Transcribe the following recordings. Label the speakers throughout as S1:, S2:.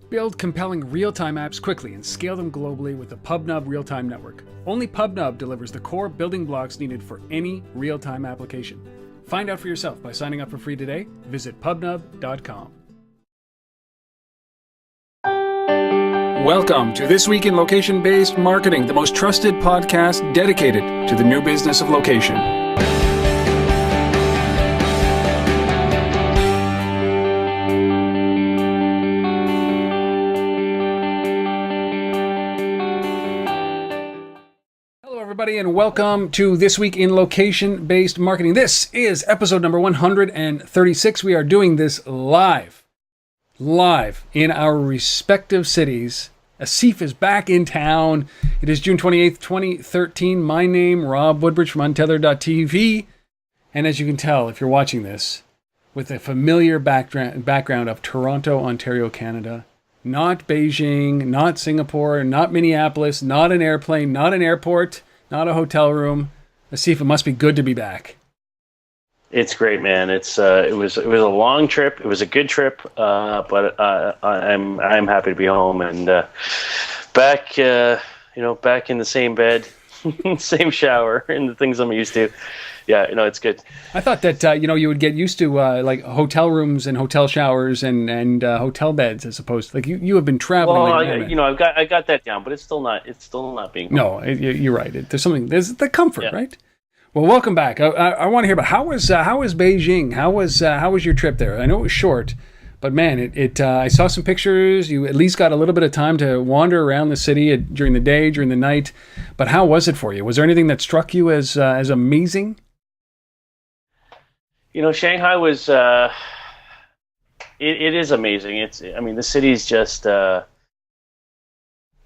S1: Build compelling real-time apps quickly and scale them globally with the PubNub real-time network. Only PubNub delivers the core building blocks needed for any real-time application. Find out for yourself by signing up for free today. Visit pubnub.com. Welcome to This Week in Location-Based Marketing, the most trusted podcast dedicated to the new business of location. Everybody, and welcome to This Week in Location-Based Marketing. This is episode number 136. We are doing this live in our respective cities. Asif is back in town. It is June 28th, 2013. My name, Rob Woodbridge from Untether.tv. And as you can tell, if you're watching this, with a familiar background of Toronto, Ontario, Canada. Not Beijing, not Singapore, not Minneapolis, not an airplane, not an airport, not a hotel room. Asif, it must be good to be back.
S2: It's great, man. It was a long trip. It was a good trip, but I'm happy to be home and back. Back in the same bed, same shower, and the things I'm used to. Yeah, it's good.
S1: I thought that you would get used to like hotel rooms and hotel showers and hotel beds as opposed to like you have been traveling.
S2: Well, I got that down, but it's still not being.
S1: No, you're right. There's the comfort, right? Well, welcome back. I want to hear about how was Beijing? How was your trip there? I know it was short, but man, I saw some pictures. You at least got a little bit of time to wander around the city during the day, during the night. But how was it for you? Was there anything that struck you as amazing?
S2: Shanghai was. It is amazing. The city's just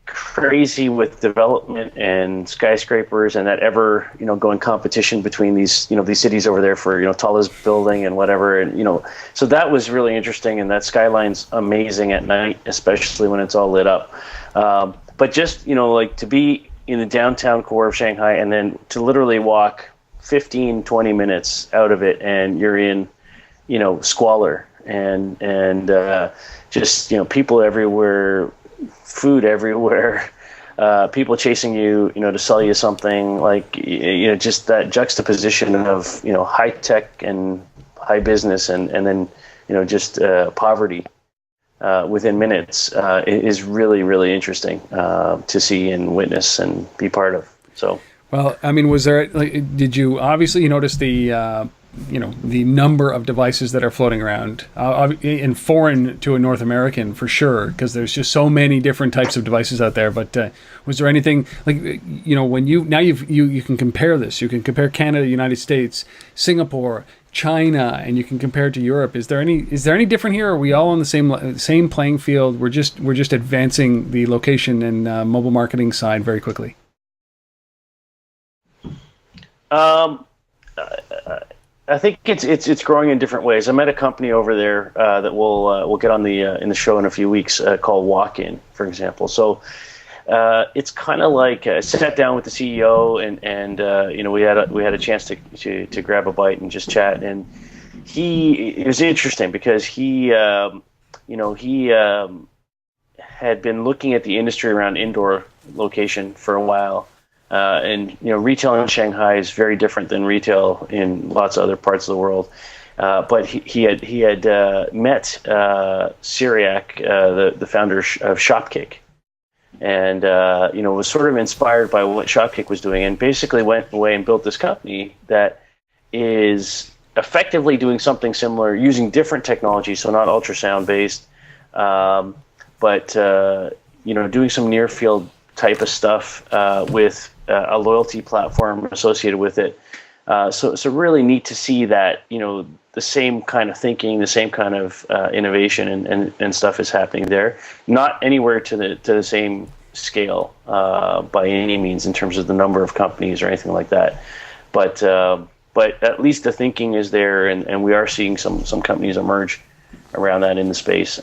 S2: crazy with development and skyscrapers and that ever going competition between these cities over there for tallest building and whatever, and so that was really interesting, and that skyline's amazing at night, especially when it's all lit up. But just to be in the downtown core of Shanghai and then to literally walk 15-20 minutes out of it and you're in squalor and just people everywhere, food everywhere, people chasing you to sell you something, like just that juxtaposition of high tech and high business and then just poverty within minutes is really, really interesting to see and witness and be part of. So
S1: well, was there did you obviously notice the the number of devices that are floating around in foreign to a North American for sure, because there's just so many different types of devices out there. But was there anything when you can compare this, you can compare Canada, United States, Singapore, China, and you can compare it to Europe. Is there any different here? Or are we all on the same playing field? We're just advancing the location and mobile marketing side very quickly.
S2: I think it's growing in different ways. I met a company over there that we'll get on in the show in a few weeks called Walk-In, for example. So it's kind of like I sat down with the CEO and we had a chance to grab a bite and just chat. And it was interesting because he had been looking at the industry around indoor location for a while. And retail in Shanghai is very different than retail in lots of other parts of the world. But he had met Syriac, the founder of Shopkick, and was sort of inspired by what Shopkick was doing, and basically went away and built this company that is effectively doing something similar, using different technology, so not ultrasound based, but doing some near field type of stuff with a loyalty platform associated with it. So really neat to see that the same kind of thinking, the same kind of innovation and stuff is happening there. Not anywhere to the same scale by any means in terms of the number of companies or anything like that. But at least the thinking is there, and we are seeing some companies emerge around that in the space.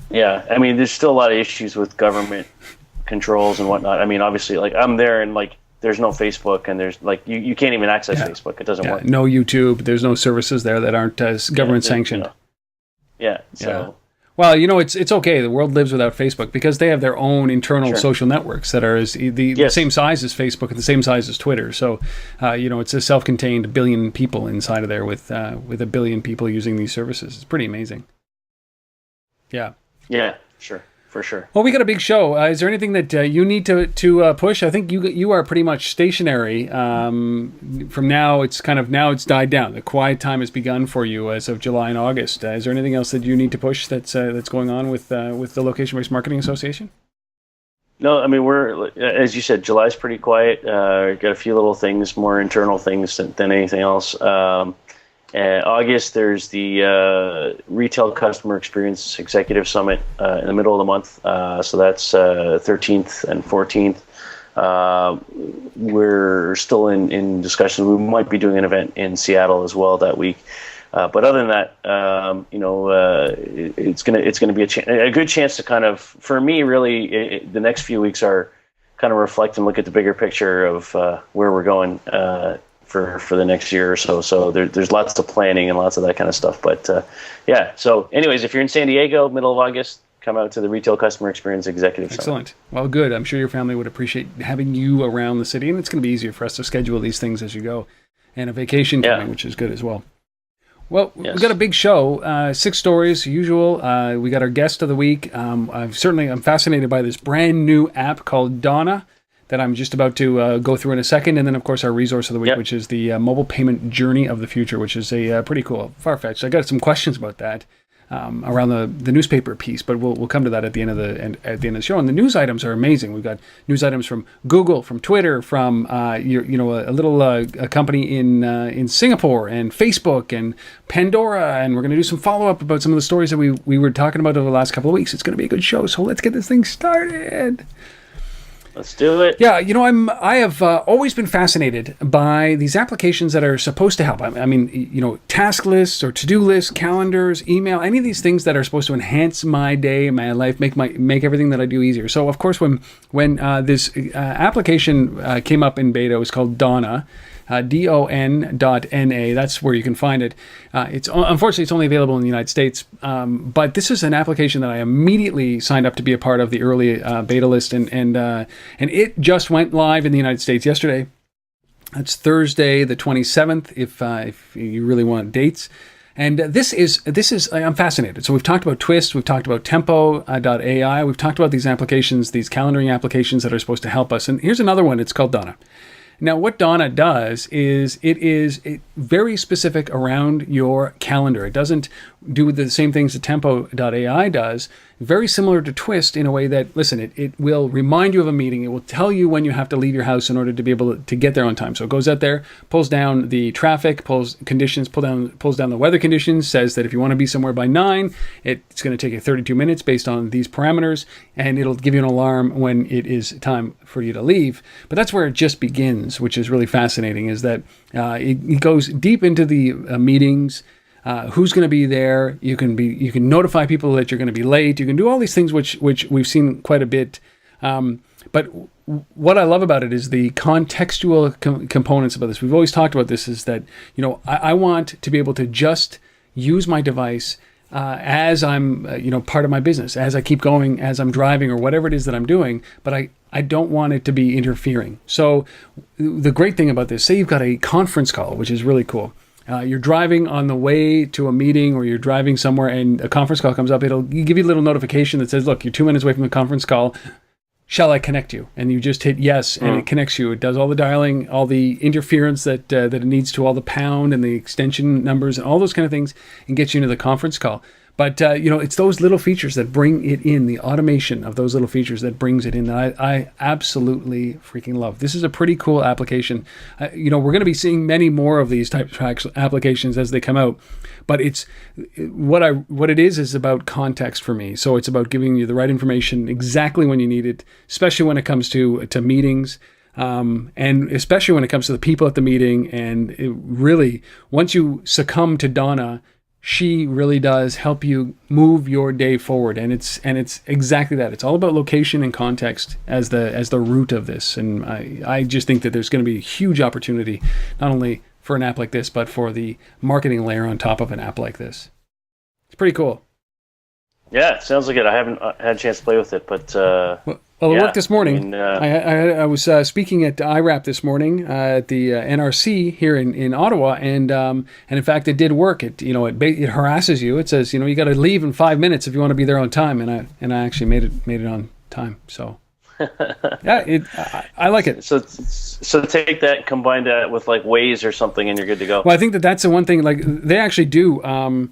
S2: There's still a lot of issues with government controls and whatnot. Obviously, I'm there and there's no Facebook, and there's you can't even access Facebook. It doesn't work.
S1: No YouTube. There's no services there that aren't government sanctioned.
S2: So
S1: Well, it's okay. The world lives without Facebook because they have their own internal
S2: Sure.
S1: social networks that are the
S2: Yes.
S1: same size as Facebook and the same size as Twitter. So, it's a self-contained billion people inside of there with a billion people using these services. It's pretty amazing. Yeah.
S2: Yeah, sure. For sure.
S1: Well, we got a big show. Is there anything that you need to push? I think you are pretty much stationary. From now, it's died down. The quiet time has begun for you as of July and August. Is there anything else that you need to push that's going on with the Location-Based Marketing Association?
S2: No, I mean, we're, as you said, July's pretty quiet. Got a few little things, more internal things than anything else. August, there's the Retail Customer Experience Executive Summit in the middle of the month. So that's 13th and 14th. We're still in discussion. We might be doing an event in Seattle as well that week. But other than that, it's gonna be a good chance to kind of, for me, really, the next few weeks are kind of reflect and look at the bigger picture of where we're going. For the next year or so. So there's lots of planning and lots of that kind of stuff. But yeah, so anyways, if you're in San Diego, middle of August, come out to the Retail Customer Experience Executive Summit.
S1: Excellent. Well, good. I'm sure your family would appreciate having you around the city, and it's going to be easier for us to schedule these things as you go. And a vacation coming, which is good as well. Well,
S2: Yes.
S1: We've got a big show, 6 stories, usual. We got our guest of the week. I'm fascinated by this brand new app called Donna that I'm just about to go through in a second. And then, of course, our resource of the week, which is the mobile payment journey of the future, which is a pretty cool, far-fetched. I got some questions about that around the newspaper piece, but we'll come to that at the end of the show. And the news items are amazing. We've got news items from Google, from Twitter, from a company in Singapore, and Facebook, and Pandora. And we're going to do some follow-up about some of the stories that we were talking about over the last couple of weeks. It's going to be a good show, so let's get this thing started.
S2: Let's do it.
S1: Yeah, I have always been fascinated by these applications that are supposed to help. I mean, task lists or to-do lists, calendars, email, any of these things that are supposed to enhance my day, my life, make everything that I do easier. So, of course, when this application came up in beta, it was called Donna. don.na. That's where you can find it. Unfortunately, it's only available in the United States. But this is an application that I immediately signed up to be a part of the early beta list, and it just went live in the United States yesterday. That's Thursday, the 27th. If you really want dates. And this is I'm fascinated. So we've talked about Twist, we've talked about Tempo.ai, we've talked about these applications, these calendaring applications that are supposed to help us. And here's another one. It's called Donna. Now, what Donna does is it is very specific around your calendar. It doesn't do the same things that Tempo.ai does. Very similar to Twist in a way that, listen, it will remind you of a meeting. It will tell you when you have to leave your house in order to be able to get there on time. So it goes out there, pulls down the traffic, pulls down the weather conditions, says that if you want to be somewhere by 9, it's going to take you 32 minutes based on these parameters, and it'll give you an alarm when it is time for you to leave. But that's where it just begins, which is really fascinating, is that it goes deep into the meetings. Who's going to be there? You can notify people that you're going to be late. You can do all these things, which we've seen quite a bit. But what I love about it is the contextual components about this. We've always talked about this. Is that I want to be able to just use my device as I'm part of my business, as I keep going, as I'm driving or whatever it is that I'm doing. But I don't want it to be interfering. So the great thing about this, say you've got a conference call, which is really cool. You're driving on the way to a meeting, or you're driving somewhere and a conference call comes up. It'll give you a little notification that says, look, you're 2 minutes away from the conference call. Shall I connect you? And you just hit yes, and it connects you. It does all the dialing, all the interference that it needs to, all the pound and the extension numbers and all those kind of things, and gets you into the conference call. But, it's those little features that bring it in, the automation of those little features that brings it in, that I absolutely freaking love. This is a pretty cool application. We're going to be seeing many more of these types of applications as they come out. But it's what it is about context for me. So it's about giving you the right information exactly when you need it, especially when it comes to meetings. And especially when it comes to the people at the meeting. And it really, once you succumb to Donna, she really does help you move your day forward, and it's exactly that. It's all about location and context as the root of this, and I just think that there's going to be a huge opportunity, not only for an app like this, but for the marketing layer on top of an app like this. It's pretty cool.
S2: Yeah, it sounds like it. I haven't had a chance to play with it, but
S1: Well, it worked this morning. I was speaking at IRAP this morning at the NRC here in Ottawa, and in fact, it did work. It harasses you. It says you got to leave in 5 minutes if you want to be there on time, and I actually made it on time. So yeah, I like it.
S2: So take that, combine that with like Waze or something, and you're good to go.
S1: Well, I think that's the one thing. Like they actually do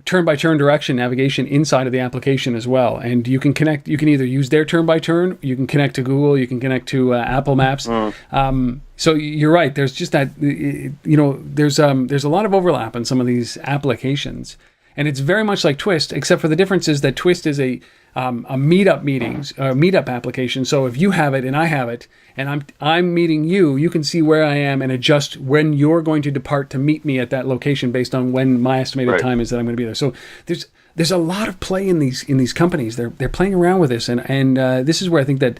S1: turn-by-turn direction navigation inside of the application as well, and you can connect. You can either use their turn-by-turn, you can connect to Google, you can connect to Apple Maps. So you're right. There's just that. There's a lot of overlap in some of these applications, and it's very much like Twist, except for the difference is that Twist is a meetup application. So if you have it and I have it, and I'm meeting you, you can see where I am and adjust when you're going to depart to meet me at that location based on when my estimated time is that I'm going to be there. So there's a lot of play in these companies. They're playing around with this, and this is where I think that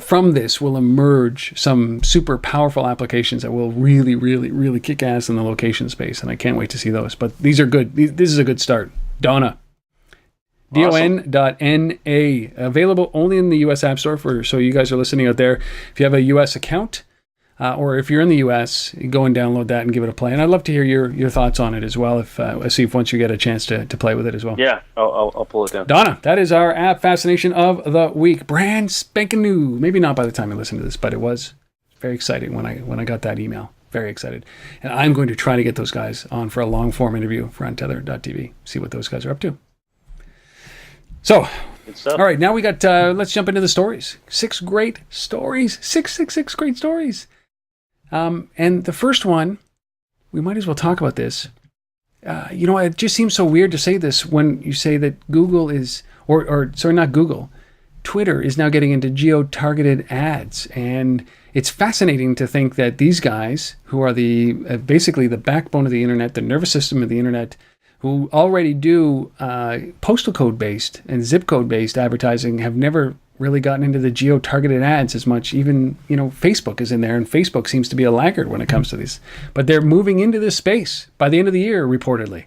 S1: from this will emerge some super powerful applications that will really, really, really kick ass in the location space, and I can't wait to see those. But these are good. This is a good start. Donna.
S2: Awesome.
S1: Don.na, available only in the U.S. App Store. So you guys are listening out there, if you have a U.S. account, or if you're in the U.S., go and download that and give it a play. And I'd love to hear your thoughts on it as well, if Asif, once you get a chance to play with it as well.
S2: Yeah, I'll pull it down.
S1: Donna, that is our app fascination of the week. Brand spanking new. Maybe not by the time you listen to this, but it was very exciting when I got that email. Very excited. And I'm going to try to get those guys on for a long-form interview for Untether.tv, see what those guys are up to. So, all right, now we got, let's jump into the stories. 6 great stories. Six great stories. And the first one, we might as well talk about this. It just seems so weird to say this when you say that Google is, or sorry, not Google, Twitter is now getting into geo-targeted ads. And it's fascinating to think that these guys, who are basically the backbone of the internet, the nervous system of the internet, who already do postal code-based and zip code-based advertising, have never really gotten into the geo-targeted ads as much. Even, Facebook is in there, and Facebook seems to be a laggard when it comes to these. But they're moving into this space by the end of the year, reportedly.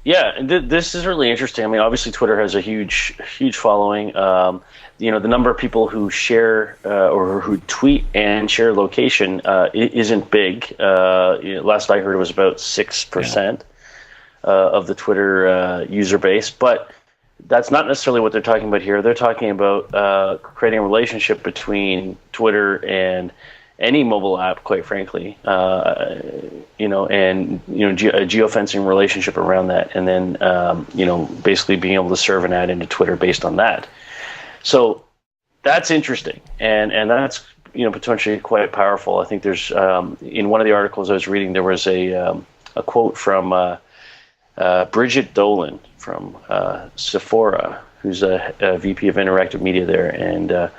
S2: Yeah, and this is really interesting. I mean, obviously Twitter has a huge following. The number of people who share or who tweet and share location isn't big. Last I heard, it was about 6% of the Twitter user base. But that's not necessarily what they're talking about here. They're talking about creating a relationship between Twitter and any mobile app, quite frankly, a geofencing relationship around that, and then basically being able to serve an ad into Twitter based on that. So that's interesting, and that's potentially quite powerful. I think there's in one of the articles I was reading, there was a quote from Bridget Dolan from Sephora, who's a VP of Interactive Media there, and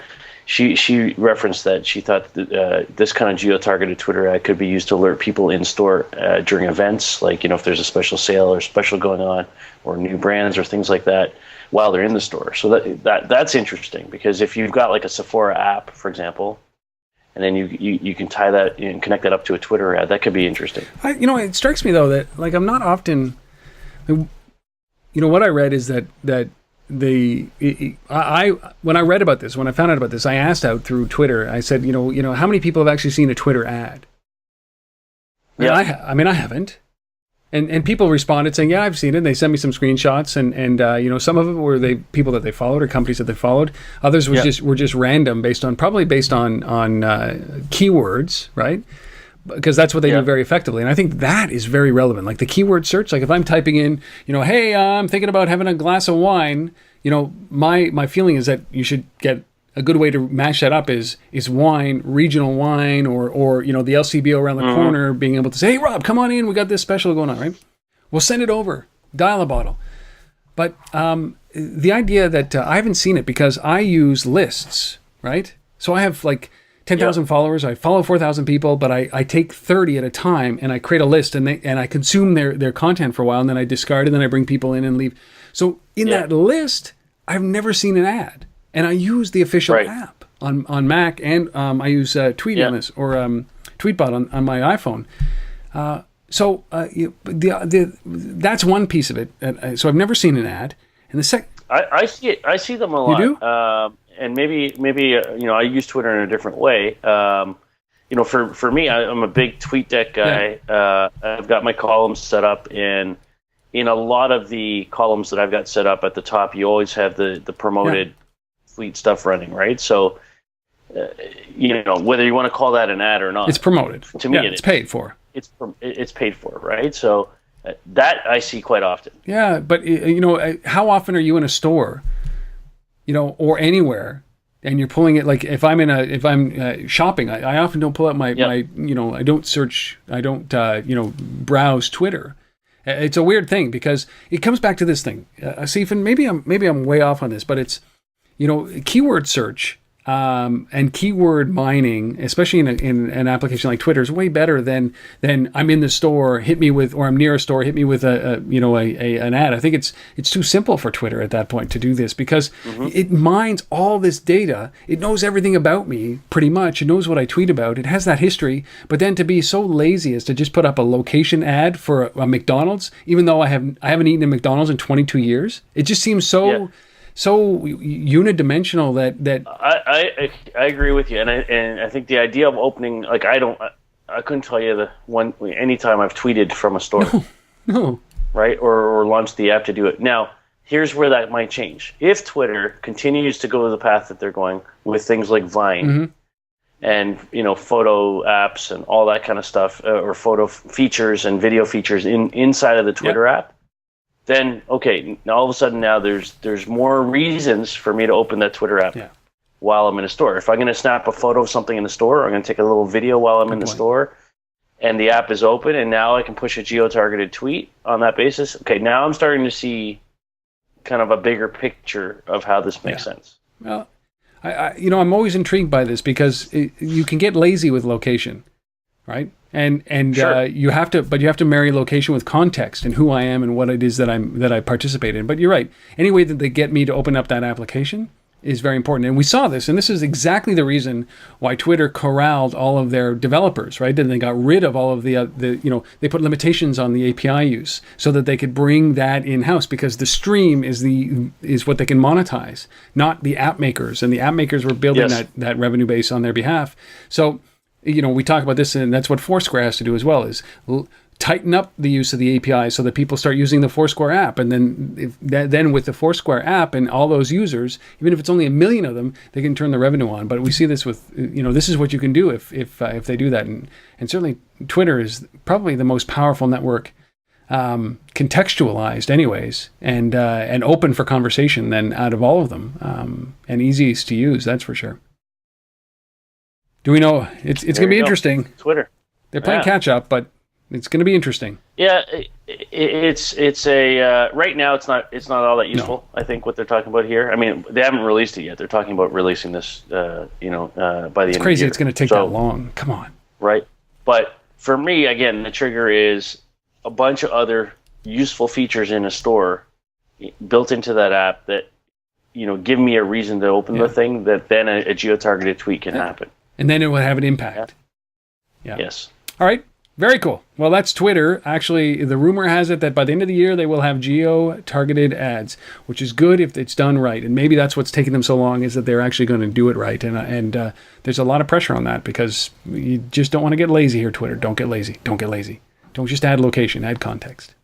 S2: She referenced that she thought that this kind of geo-targeted Twitter ad could be used to alert people in store during events, like if there's a special sale or special going on, or new brands or things like that, while they're in the store. So that's interesting, because if you've got like a Sephora app, for example, and then you can tie that and connect that up to a Twitter ad, that could be interesting.
S1: It strikes me though that I'm not often. What I read is that. When I read about this, when I found out about this, I asked out through Twitter. I said, how many people have actually seen a Twitter ad? Yeah, I haven't. And people responded saying, yeah, I've seen it. And they sent me some screenshots, and some of them were people that they followed or companies that they followed. Others were just random, based on keywords, right? Because that's what they do very effectively. And I think that is very relevant. Like the keyword search, like if I'm typing in, hey, I'm thinking about having a glass of wine, my feeling is that you should get a good way to mash that up is wine, regional wine, or the LCBO around the corner being able to say, hey, Rob, come on in. We got this special going on, right? We'll send it over. Dial a bottle. But the idea that I haven't seen it because I use lists, right? So I have like 10,000 followers. I follow 4,000 people, but I take 30 at a time, and I create a list, and I consume their content for a while, and then I discard it, and then I bring people in and leave. So in that list, I've never seen an ad, and I use the official app on Mac, and I use Tweet on this, or Tweetbot on my iPhone. So that's one piece of it. So I've never seen an ad. And the second,
S2: I see it. I see them a lot.
S1: You do?
S2: And maybe I use Twitter in a different way. For me, I'm a big TweetDeck guy. Yeah. I've got my columns set up, and in a lot of the columns that I've got set up at the top, you always have the promoted tweet stuff running, right? So, whether you want to call that an ad or not,
S1: it's promoted.
S2: To me,
S1: it's paid for.
S2: It's paid for, right? So that I see quite often.
S1: Yeah, but how often are you in a store, or anywhere, and you're pulling it? Like if I'm shopping, I often don't pull out my I don't search, I don't browse Twitter. It's a weird thing because it comes back to this thing, Asif, and maybe I'm way off on this, but it's keyword search. And keyword mining, especially in an application like Twitter, is way better than I'm in the store, hit me with, or I'm near a store, hit me with an ad. I think it's too simple for Twitter at that point to do this because it mines all this data. It knows everything about me pretty much. It knows what I tweet about. It has that history. But then to be so lazy as to just put up a location ad for a McDonald's, even though I haven't eaten at McDonald's in 22 years, it just seems so. Yeah. So unidimensional that
S2: I agree with you, and I think the idea of opening, like, I couldn't tell you any time I've tweeted from a store,
S1: no,
S2: right, or launched the app to do it. Now, here's where that might change. If Twitter continues to go the path that they're going with things like Vine and photo apps and all that kind of stuff, or photo features and video features inside of the Twitter app. Then all of a sudden now there's more reasons for me to open that Twitter app while I'm in a store. If I'm going to snap a photo of something in the store, or I'm going to take a little video while I'm in the store, and the app is open, and now I can push a geo-targeted tweet on that basis. Okay, now I'm starting to see kind of a bigger picture of how this makes sense.
S1: Well, I'm always intrigued by this because you can get lazy with location, right? And
S2: sure.
S1: you have to marry location with context and who I am and what it is that I participate in. But you're right. Any way that they get me to open up that application is very important. And we saw this, and this is exactly the reason why Twitter corralled all of their developers, right? And they got rid of all of they put limitations on the API use so that they could bring that in-house, because the stream is what they can monetize, not the app makers. And the app makers were building that revenue base on their behalf. So we talk about this, and that's what Foursquare has to do as well, is tighten up the use of the API so that people start using the Foursquare app. And then with the Foursquare app and all those users, even if it's only 1 million of them, they can turn the revenue on. But we see this with, this is what you can do if they do that. And certainly Twitter is probably the most powerful network, contextualized anyways, and open for conversation than out of all of them, and easiest to use, that's for sure. Do we know it's going to be interesting?
S2: Twitter.
S1: They're playing catch up, but it's going to be interesting.
S2: Yeah, it's a right now it's not all that useful. No. I think what they're talking about here. I mean, they haven't released it yet. They're talking about releasing this, by the end of the year.
S1: It's crazy. It's going to take that long. Come on.
S2: Right, but for me, again, the trigger is a bunch of other useful features in a store built into that app that give me a reason to open the thing. That then a geo-targeted tweet can happen. And
S1: then it will have an impact.
S2: Yeah. Yes.
S1: All right. Very cool. Well, that's Twitter. Actually, the rumor has it that by the end of the year, they will have geo-targeted ads, which is good if it's done right. And maybe that's what's taking them so long, is that they're actually going to do it right. And there's a lot of pressure on that, because you just don't want to get lazy here, Twitter. Don't get lazy. Don't get lazy. Don't just add location, add context.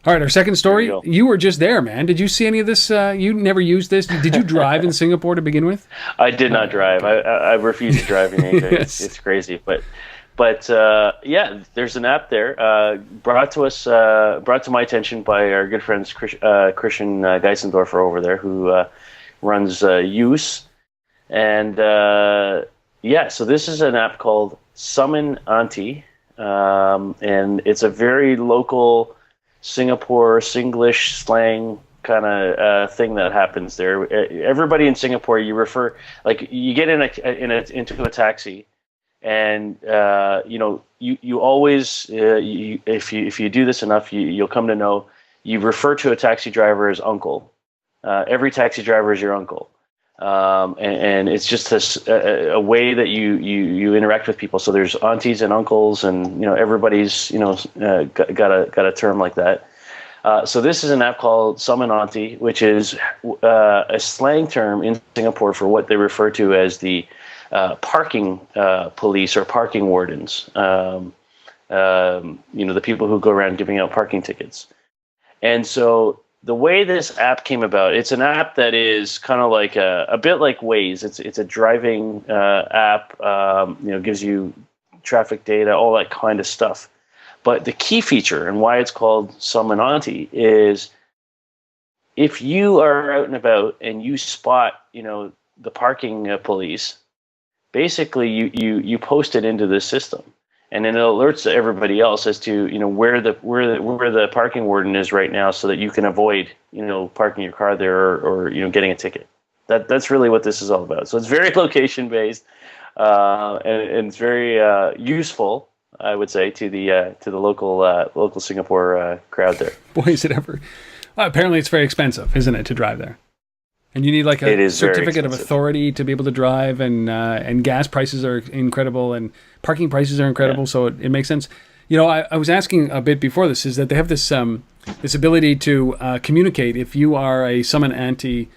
S1: All right, our second story. You were just there, man. Did you see any of this? You never used this. Did you drive in Singapore to begin with?
S2: I did not drive. I refuse to drive in Asia. Yes. It's crazy. But there's an app there brought to my attention by our good friends Christian Geisendorfer over there, who runs Use. And so this is an app called Summon Auntie, and it's a very local Singapore Singlish slang kind of thing that happens there. Everybody in Singapore, you get into a taxi, and you always if you do this enough, you'll come to know, you refer to a taxi driver as uncle. Every taxi driver is your uncle. and it's just a way that you interact with people. So there's aunties and uncles, and everybody's got a term like that. So this is an app called Summon Auntie, which is a slang term in Singapore for what they refer to as the parking police or parking wardens. The people who go around giving out parking tickets. And so the way this app came about, it's an app that is kind of like a bit like Waze. It's a driving app. Gives you traffic data, all that kind of stuff. But the key feature and why it's called Summon Auntie is if you are out and about and you spot, the parking police, basically you post it into this system. And then it alerts everybody else as to where the parking warden is right now, so that you can avoid parking your car there or getting a ticket. That's really what this is all about. So it's very location based, and it's very useful, I would say, to the local Singapore crowd there.
S1: Boy, is it ever! Apparently, it's very expensive, isn't it, to drive there? And you need like a certificate of authority to be able to drive, and gas prices are incredible, and parking prices are incredible. Yeah. So it makes sense. I was asking a bit before this, is that they have this this ability to communicate if you are a Summon Auntie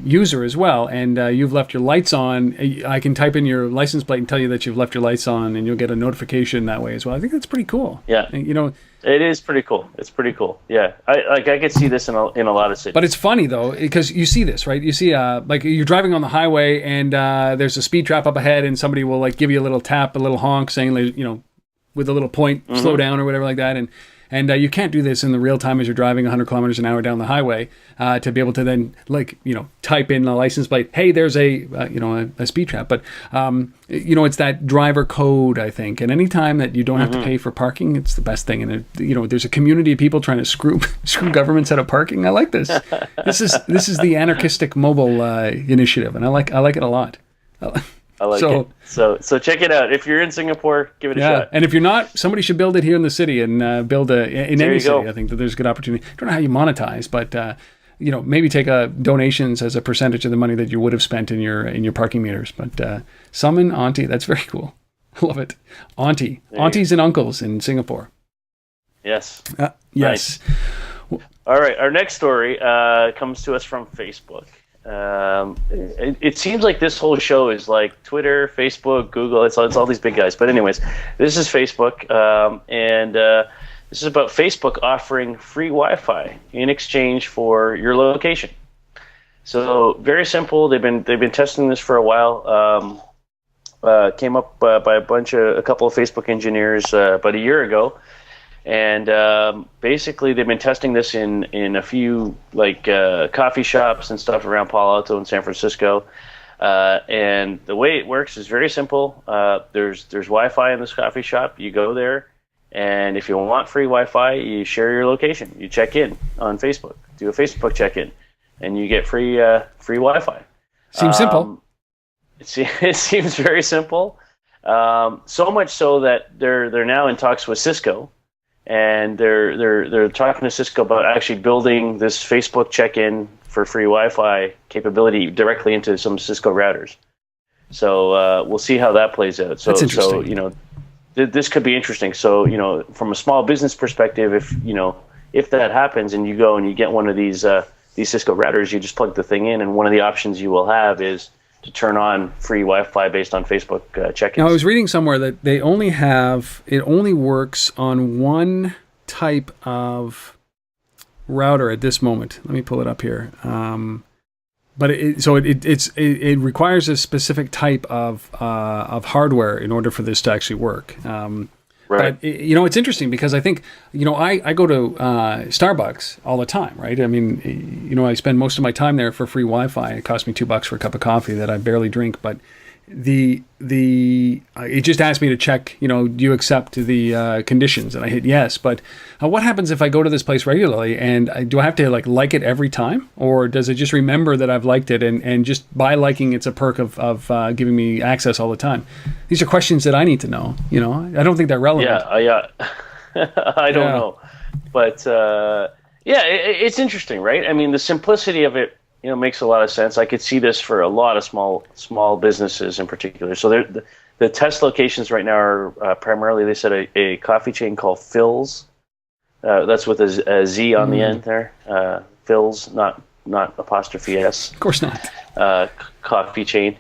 S1: user as well, and you've left your lights on. I can type in your license plate and tell you that you've left your lights on, and you'll get a notification that way as well. I think that's pretty cool.
S2: Yeah, it is pretty cool. It's pretty cool. Yeah, I could see this in a lot of cities.
S1: But it's funny though, because you see this, right? You see, like you're driving on the highway, and there's a speed trap up ahead, and somebody will like give you a little tap, a little honk, saying, with a little point, slow down or whatever like that, and you can't do this in the real time as you're driving 100 kilometers an hour down the highway to be able to then type in a license plate. Hey, there's a speed trap. But it's that driver code, I think. And anytime that you don't have to pay for parking, it's the best thing. And there's a community of people trying to screw governments out of parking. I like this. This is the anarchistic mobile initiative, and I like it a lot.
S2: I like it. So check it out. If you're in Singapore, give it a shot.
S1: And if you're not, somebody should build it here in the city, and build in any city. I think that there's a good opportunity. I don't know how you monetize, but maybe take donations as a percentage of the money that you would have spent in your parking meters. But Summon Auntie, that's very cool. I love it. Aunties and uncles in Singapore.
S2: Yes.
S1: Yes.
S2: Nice. All right. Our next story comes to us from Facebook. It seems like this whole show is like Twitter, Facebook, Google. It's all these big guys. But anyways, this is Facebook, and this is about Facebook offering free Wi-Fi in exchange for your location. So very simple. They've been testing this for a while. Came up by a couple of Facebook engineers about a year ago. And basically, they've been testing this in a few coffee shops and stuff around Palo Alto and San Francisco. And the way it works is very simple. There's Wi-Fi in this coffee shop. You go there, and if you want free Wi-Fi, you share your location. You check in on Facebook. Do a Facebook check-in, and you get free Wi-Fi.
S1: Seems simple.
S2: It seems very simple. So much so that they're now in talks with Cisco. And they're talking to Cisco about actually building this Facebook check-in for free Wi-Fi capability directly into some Cisco routers. So we'll see how that plays out. So,
S1: that's interesting.
S2: This could be interesting. So from a small business perspective, if that happens and you go and you get one of these Cisco routers, you just plug the thing in, and one of the options you will have is to turn on free Wi-Fi based on Facebook check-ins.
S1: Now, I was reading somewhere that it only works on one type of router at this moment. Let me pull it up here. But it requires a specific type of hardware in order for this to actually work.
S2: Right.
S1: But it's interesting because I think I go to Starbucks all the time, right? I mean, I spend most of my time there for free Wi-Fi. It costs me $2 for a cup of coffee that I barely drink. But it just asked me to check, do you accept the conditions? And I hit yes. But what happens if I go to this place regularly, and do I have to like it every time, or does it just remember that I've liked it, and just by liking it's a perk of giving me access all the time? These are questions that I need to know. I don't think they're relevant.
S2: Yeah. I don't know, but it's interesting, right? I mean, the simplicity of it makes a lot of sense. I could see this for a lot of small businesses in particular. So the test locations right now are primarily, they said, a coffee chain called Phil's. That's with a Z on the end there. Phil's, not apostrophe S.
S1: Of course not.
S2: Coffee chain.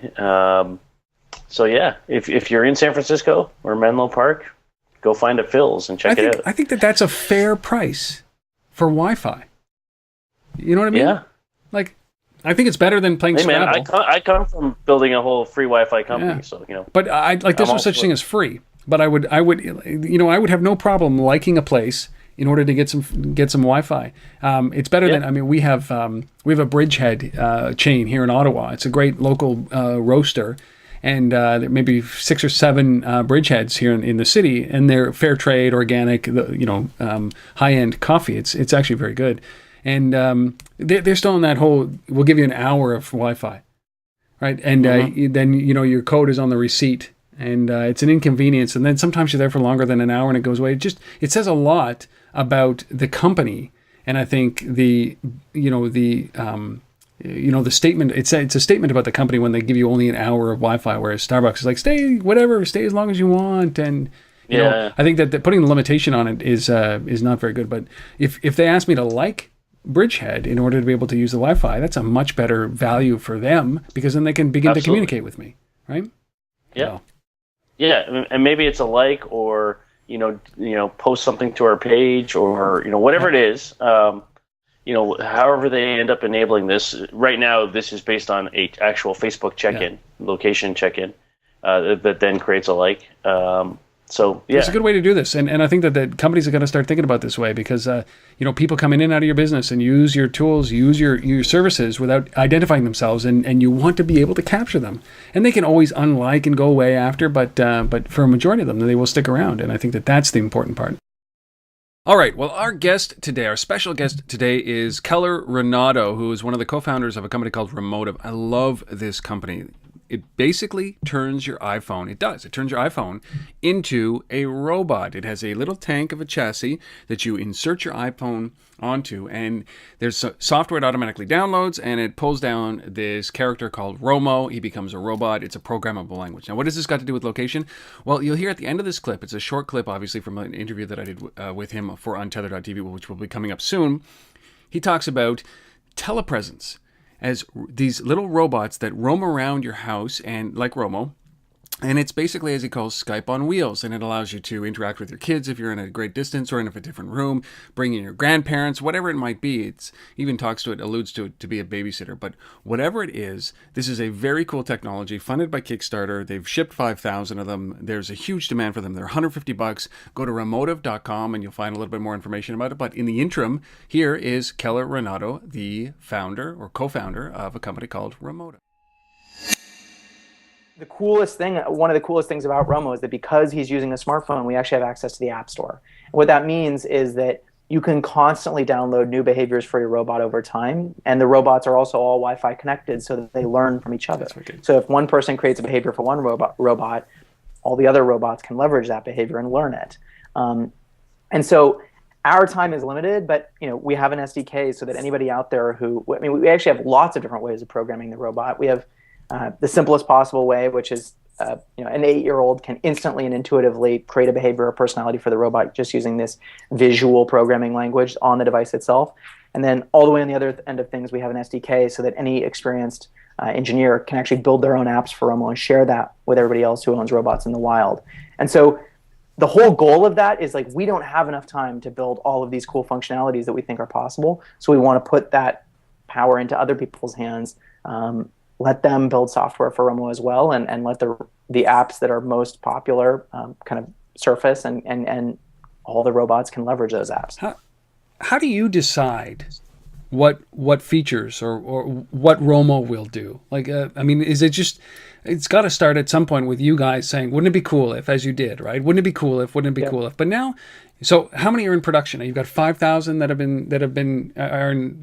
S2: So yeah, if you're in San Francisco or Menlo Park, go find a Phil's and check it out.
S1: I think that's a fair price for Wi-Fi. You know what I mean?
S2: Yeah.
S1: Like, I think it's better than playing Scrabble.
S2: I come from building a whole free Wi-Fi company, so
S1: But there's no such thing as free. But I would have no problem liking a place in order to get some Wi-Fi. It's better than, we have a Bridgehead chain here in Ottawa. It's a great local roaster, and there may be 6 or 7 Bridgeheads here in the city, and they're fair trade, organic, high-end coffee. It's actually very good, and they're still in that whole, we'll give you an hour of Wi-Fi, right? And then your code is on the receipt. And it's an inconvenience, and then sometimes you're there for longer than an hour, and it goes away. It says a lot about the company, and I think the statement. It's a statement about the company when they give you only an hour of Wi-Fi, whereas Starbucks is like, stay as long as you want, and I think that putting the limitation on it is not very good. But if they ask me to like Bridgehead in order to be able to use the Wi-Fi, that's a much better value for them, because then they can begin to communicate with me, right?
S2: Yeah. Yeah, and maybe it's a like, or post something to our page, or whatever it is. However they end up enabling this. Right now, this is based on a actual Facebook check-in, location check-in, that then creates a like. It's a good way to do this, and I think that companies are going to start thinking about this way, because people come in and out of your business and use your tools, use your services without identifying themselves, and you want to be able to capture them. And they can always unlike and go away after, but for a majority of them, they will stick around, and I think that that's the important part. All right, well, our special guest today is Keller Rinaudo, who is one of the co-founders of a company called Romotive. I love this company. It basically turns your iPhone. It turns your iPhone into a robot. It has a little tank of a chassis that you insert your iPhone onto, and there's software it automatically downloads, and it pulls down this character called Romo. He becomes a robot. It's a programmable language. Now, what has this got to do with location? Well, you'll hear at the end of this clip, it's a short clip, obviously, from an interview that I did with him for Untether.tv, which will be coming up soon. He talks about telepresence as these little robots that roam around your house, and like Romo, and it's basically, as he calls, Skype on wheels, and it allows you to interact with your kids if you're in a great distance or in a different room, bring in your grandparents, whatever it might be. It even alludes to it to be a babysitter, but whatever it is, this is a very cool technology funded by Kickstarter. They've shipped 5,000 of them. There's a huge demand for them. They're $150. Go to Romotive.com and you'll find a little bit more information about it. But in the interim, here is Keller Rinaudo, the founder or co-founder of a company called Romotive.
S3: One of the coolest things about Romo is that because he's using a smartphone, we actually have access to the App Store. And what that means is that you can constantly download new behaviors for your robot over time, and the robots are also all Wi-Fi connected so that they learn from each other. So if one person creates a behavior for one robot, all the other robots can leverage that behavior and learn it. And so our time is limited, but we have an SDK so that anybody out there we actually have lots of different ways of programming the robot. We have the simplest possible way, which is an 8-year-old can instantly and intuitively create a behavior or personality for the robot just using this visual programming language on the device itself. And then all the way on the other end of things, we have an SDK so that any experienced engineer can actually build their own apps for Romo and share that with everybody else who owns robots in the wild. And so the whole goal of that is we don't have enough time to build all of these cool functionalities that we think are possible. So we want to put that power into other people's hands. Let them build software for Romo as well, and let the apps that are most popular kind of surface, and all the robots can leverage those apps.
S1: How do you decide what features or what Romo will do? Is it just, it's got to start at some point with you guys saying, wouldn't it be cool if, as you did, right? Wouldn't it be cool if, wouldn't it be cool if? But now, so how many are in production? You've got 5,000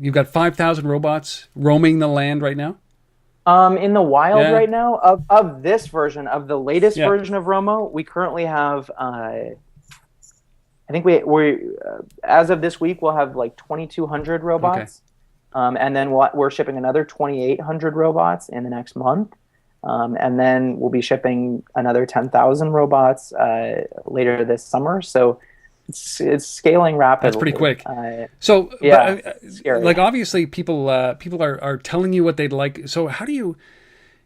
S1: you've got 5,000 robots roaming the land right now?
S3: In the wild right now, of this version, of the latest version of Romo, we currently have, I think we as of this week, we'll have 2,200 robots. And then we're shipping another 2,800 robots in the next month. And then we'll be shipping another 10,000 robots later this summer. So it's scaling rapidly.
S1: That's pretty quick.
S3: So yeah, scary.
S1: Like obviously people are telling you what they'd like. So how do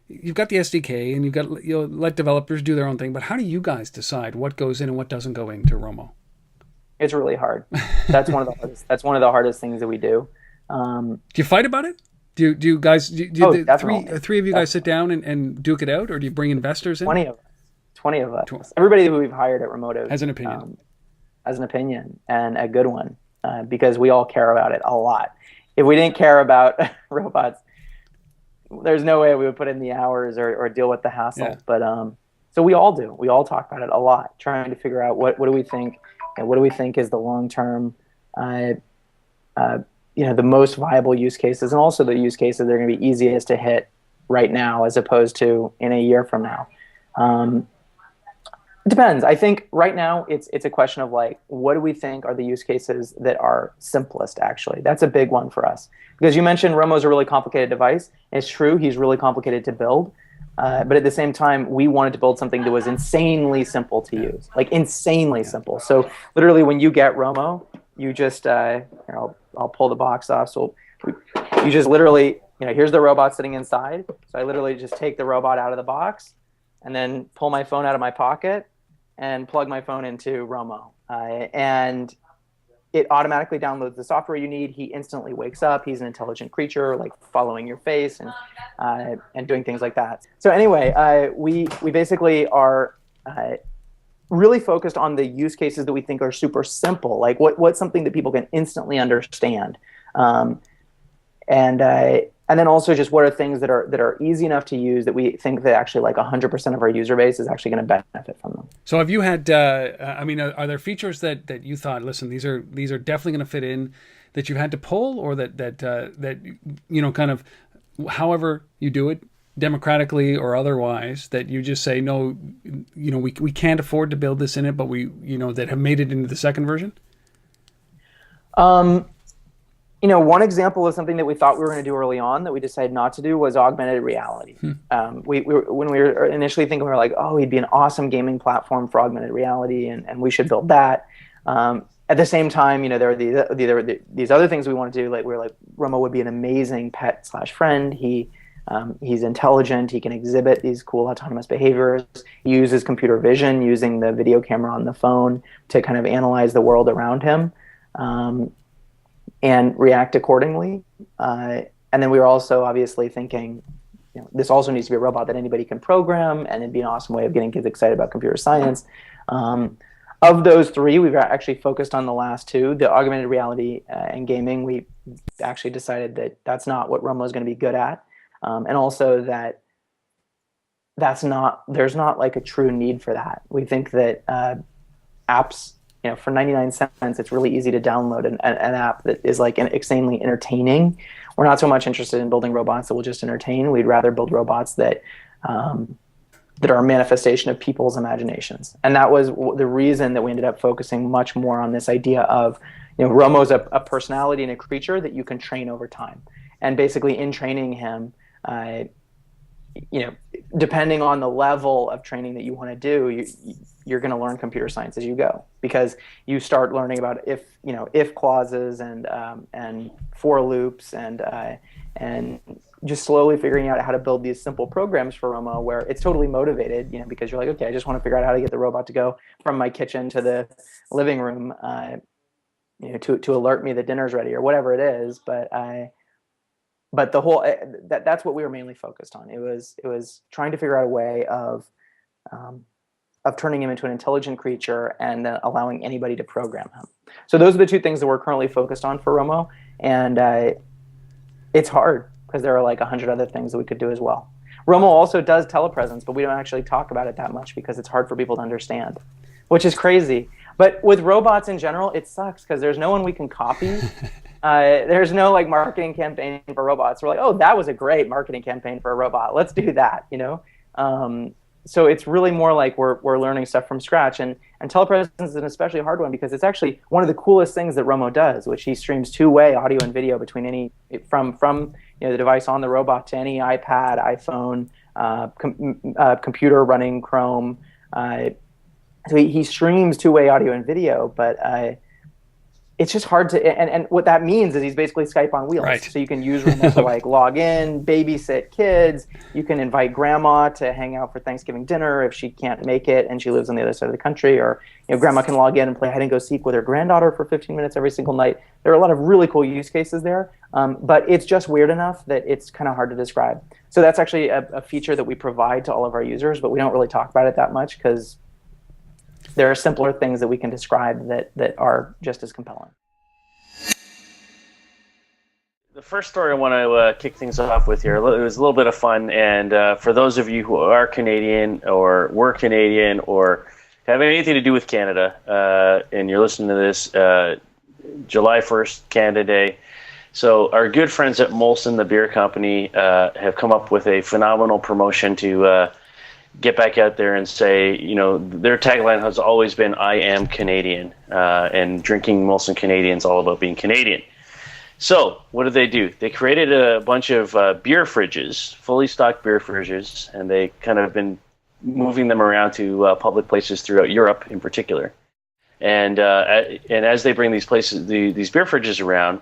S1: you've got the SDK and you've got, let developers do their own thing, but how do you guys decide what goes in and what doesn't go into Romo?
S3: It's really hard. That's one of the hardest things that we do.
S1: Do you fight about it? Do you guys the three of you guys sit down and duke it out, or do you bring investors in?
S3: 20 of us. Everybody who we've hired at Romotive
S1: has an opinion.
S3: Has an opinion, and a good one, because we all care about it a lot. If we didn't care about robots, there's no way we would put in the hours or deal with the hassle. Yeah. But so we all do. We all talk about it a lot, trying to figure out what do we think, and what do we think is the long term, the most viable use cases, and also the use cases that are going to be easiest to hit right now, as opposed to in a year from now. It depends. I think right now it's a question of like, what do we think are the use cases that are simplest, actually? That's a big one for us. Because you mentioned Romo's a really complicated device. It's true, he's really complicated to build. But at the same time, we wanted to build something that was insanely simple to use, like insanely simple. So literally when you get Romo, you just, I'll pull the box off. So you just literally, here's the robot sitting inside. So I literally just take the robot out of the box and then pull my phone out of my pocket and plug my phone into Romo. And it automatically downloads the software you need. He instantly wakes up. He's an intelligent creature, like following your face and doing things like that. So anyway, we basically are really focused on the use cases that we think are super simple, like what's something that people can instantly understand. And then also just what are things that are easy enough to use that we think that actually like 100% of our user base is actually going to benefit from them.
S1: So have you had, are there features that you thought, listen, these are definitely going to fit in, that you had to pull, or that kind of however you do it, democratically or otherwise, that you just say, no, we can't afford to build this in it, but we, that have made it into the second version?
S3: One example of something that we thought we were going to do early on that we decided not to do was augmented reality. When we were initially thinking, we were like, oh, it'd be an awesome gaming platform for augmented reality, and we should build that. At the same time, there were these other things we wanted to do. Like we were like, Romo would be an amazing pet/friend. He's intelligent. He can exhibit these cool autonomous behaviors. He uses computer vision, using the video camera on the phone to kind of analyze the world around him. And react accordingly. And then we were also obviously thinking, this also needs to be a robot that anybody can program, and it'd be an awesome way of getting kids excited about computer science. Of those three, we've actually focused on the last two, the augmented reality and gaming. We actually decided that that's not what Romo is going to be good at. And also that there's not like a true need for that. We think that apps, for 99 cents, it's really easy to download an app that is like insanely entertaining. We're not so much interested in building robots that will just entertain. We'd rather build robots that are a manifestation of people's imaginations. And that was the reason that we ended up focusing much more on this idea of, Romo's a personality and a creature that you can train over time. And basically in training him, depending on the level of training that you want to do, you're going to learn computer science as you go, because you start learning about if clauses and for loops and just slowly figuring out how to build these simple programs for Romo where it's totally motivated, because you're like, okay, I just want to figure out how to get the robot to go from my kitchen to the living room, to alert me that dinner's ready or whatever it is. But the whole that's what we were mainly focused on. It was trying to figure out a way of turning him into an intelligent creature and then allowing anybody to program him. So those are the two things that we're currently focused on for Romo, and it's hard because there are like 100 other things that we could do as well. Romo also does telepresence, but we don't actually talk about it that much because it's hard for people to understand, which is crazy. But with robots in general, it sucks because there's no one we can copy. There's no like marketing campaign for robots. We're like, oh, that was a great marketing campaign for a robot. Let's do that, so it's really more like we're learning stuff from scratch, and telepresence is an especially hard one because it's actually one of the coolest things that Romo does, which he streams two-way audio and video between any from the device on the robot to any iPad, iPhone, computer running Chrome. So he streams two-way audio and video, but it's just hard to, and what that means is he's basically Skype on wheels.
S1: Right.
S3: So you can use Romo to like log in, babysit kids. You can invite grandma to hang out for Thanksgiving dinner if she can't make it and she lives on the other side of the country, or grandma can log in and play hide and go seek with her granddaughter for 15 minutes every single night. There are a lot of really cool use cases there, but it's just weird enough that it's kind of hard to describe. So that's actually a feature that we provide to all of our users, but we don't really talk about it that much because there are simpler things that we can describe that are just as compelling.
S2: The first story I want to kick things off with here, it was a little bit of fun, and for those of you who are Canadian or were Canadian or have anything to do with Canada, and you're listening to this, July 1st, Canada Day. So our good friends at Molson, the beer company, have come up with a phenomenal promotion to get back out there and say, their tagline has always been, I am Canadian, and drinking Molson Canadian is all about being Canadian. So what did they do? They created a bunch of beer fridges, fully stocked beer fridges, and they kind of been moving them around to public places throughout Europe in particular. And as they bring these beer fridges around,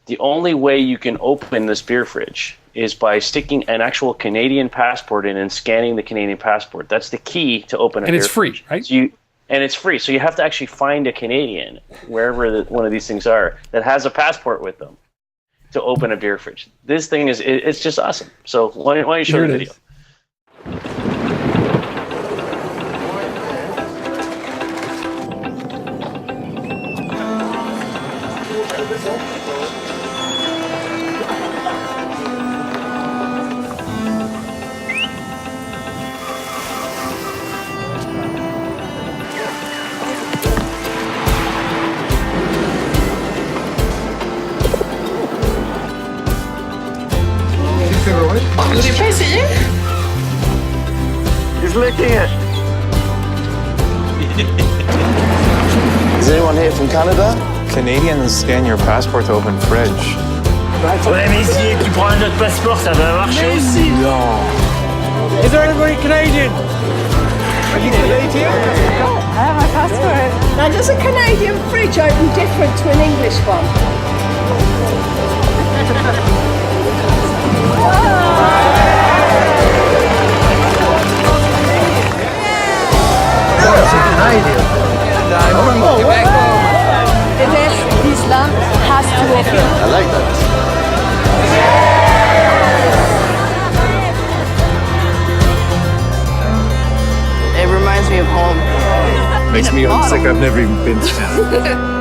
S2: the only way you can open this beer fridge is by sticking an actual Canadian passport in and scanning the Canadian passport. That's the key to open a beer fridge. And it's free, right? And it's free. So you have to actually find a Canadian, wherever one of these things are, that has a passport with them to open a beer fridge. This thing it's just awesome. So why don't you show the video?
S4: He's licking it.
S5: Is anyone here from Canada?
S6: Canadians scan your passport to open fridge.
S4: Ouais, mais si tu prends notre passeport, ça va marcher aussi.
S5: No.
S4: Is there anybody Canadian?
S6: Are you Canadian?
S7: I have my passport. Now, does a Canadian fridge open different to an English one?
S5: I'm from Quebec.
S7: Islam has to open.
S5: I like that.
S7: It reminds me of home.
S6: Makes me homesick. I've never even been to Canada.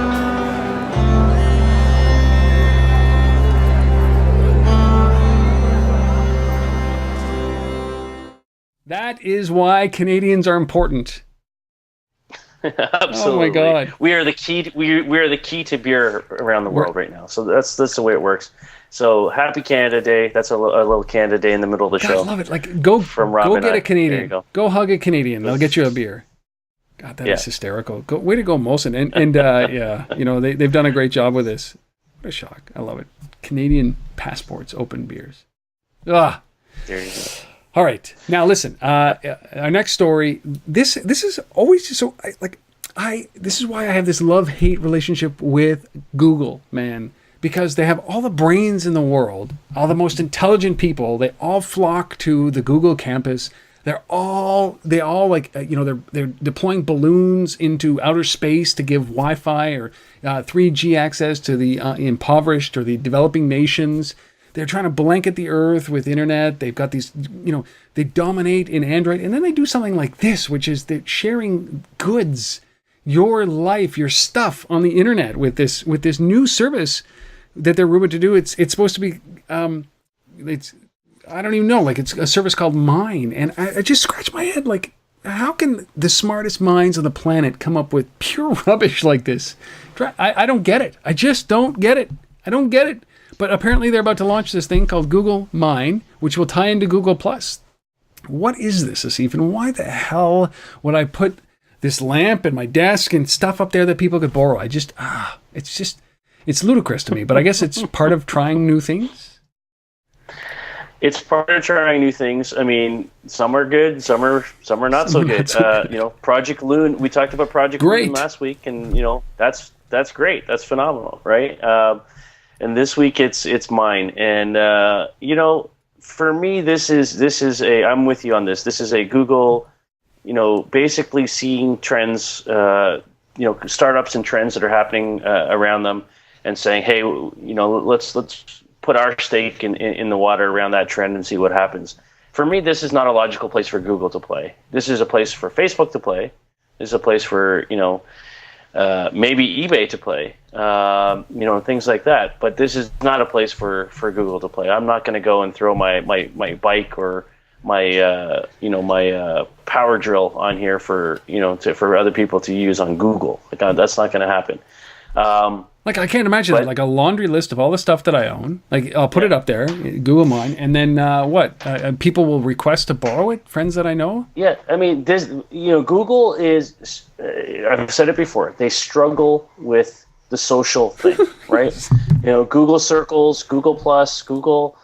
S1: That is why Canadians are important.
S2: Absolutely.
S1: Oh my God.
S2: We are the key. We are the key to beer around the world right now. So that's the way it works. So happy Canada Day. That's a little Canada Day in the middle of the show.
S1: I love it. Like go get a Canadian. Go hug a Canadian. They'll get you a beer. God, that is hysterical. Way to go, Molson. And yeah, they've done a great job with this. What a shock. I love it. Canadian passports, open beers. Ah.
S2: There you go.
S1: All right. Now listen, our next story, this is always just so this is why I have this love-hate relationship with Google, man, because they have all the brains in the world, all the most intelligent people, they all flock to the Google campus. They all they're deploying balloons into outer space to give Wi-Fi or 3G access to the impoverished or the developing nations. They're trying to blanket the earth with internet. They've got these, they dominate in Android. And then they do something like this, which is they're sharing goods, your life, your stuff on the internet with this new service that they're rumored to do. It's supposed to be, I don't even know, like it's a service called Mine. And I just scratch my head, like, how can the smartest minds on the planet come up with pure rubbish like this? I don't get it. I just don't get it. I don't get it. But apparently they're about to launch this thing called Google Mine, which will tie into Google Plus. what is this, Asif? And why the hell would I put this lamp and my desk and stuff up there that people could borrow? It's ludicrous to me, but I guess it's part of trying new things.
S2: It's part of trying new things. I mean, some are good, some are not so good. Project Loon. We talked about Project Loon last week, and that's great. That's phenomenal, right? And this week it's mine. And for me, this is a. I'm with you on this. This is a Google. Basically seeing trends. Startups and trends that are happening around them, and saying, hey, let's put our stake in the water around that trend and see what happens. For me, this is not a logical place for Google to play. This is a place for Facebook to play. This is a place for, maybe eBay to play, things like that. But this is not a place for Google to play. I'm not going to go and throw my bike or my power drill on here for other people to use on Google. That's not going to happen.
S1: I can't imagine that, like a laundry list of all the stuff that I own. Like, I'll put it up there, Google mine, and then people will request to borrow it, friends that I know?
S2: Yeah, I mean, Google is, I've said it before, they struggle with the social thing, right? Google Circles, Google Plus, Google,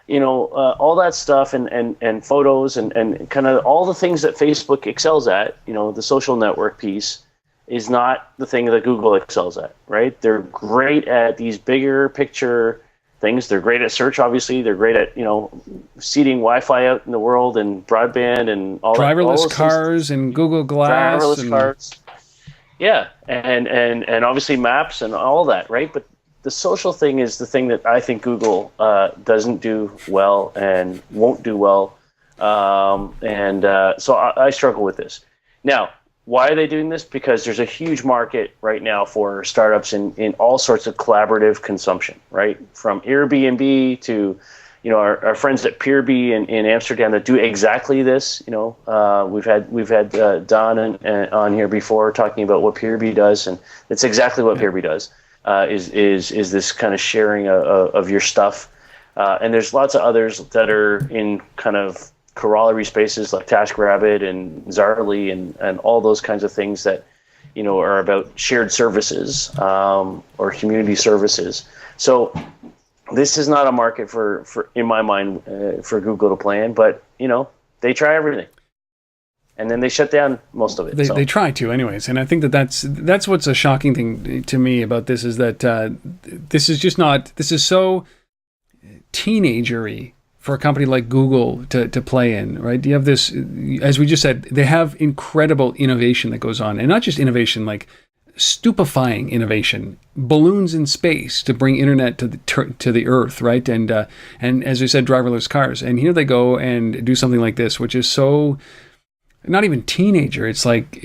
S2: all that stuff and photos and kind of all the things that Facebook excels at, the social network piece, is not the thing that Google excels at, right? They're great at these bigger picture things. They're great at search, obviously. They're great at, seeding Wi-Fi out in the world and broadband and all that.
S1: Driverless cars and Google Glass.
S2: Driverless cars. Yeah, and obviously maps and all that, right? But the social thing is the thing that I think Google doesn't do well and won't do well. So I struggle with this. Now, why are they doing this? Because there's a huge market right now for startups in all sorts of collaborative consumption, right? From Airbnb to, our friends at Peerby in Amsterdam that do exactly this. We've had Donna on here before talking about what Peerby does, and it's exactly what Peerby does. Is this kind of sharing of your stuff, and there's lots of others that are in kind of corollary spaces like TaskRabbit and Zarly and all those kinds of things that are about shared services or community services. So this is not a market for in my mind for Google to play in, but they try everything and then they shut down most of it.
S1: They try to anyways, and I think that's what's a shocking thing to me about this is that this is so teenagery for a company like Google to play in, right? You have this, as we just said, they have incredible innovation that goes on, and not just innovation, like stupefying innovation, balloons in space to bring internet to the Earth, right? And as we said, driverless cars. And here they go and do something like this, which is so not even teenager. It's like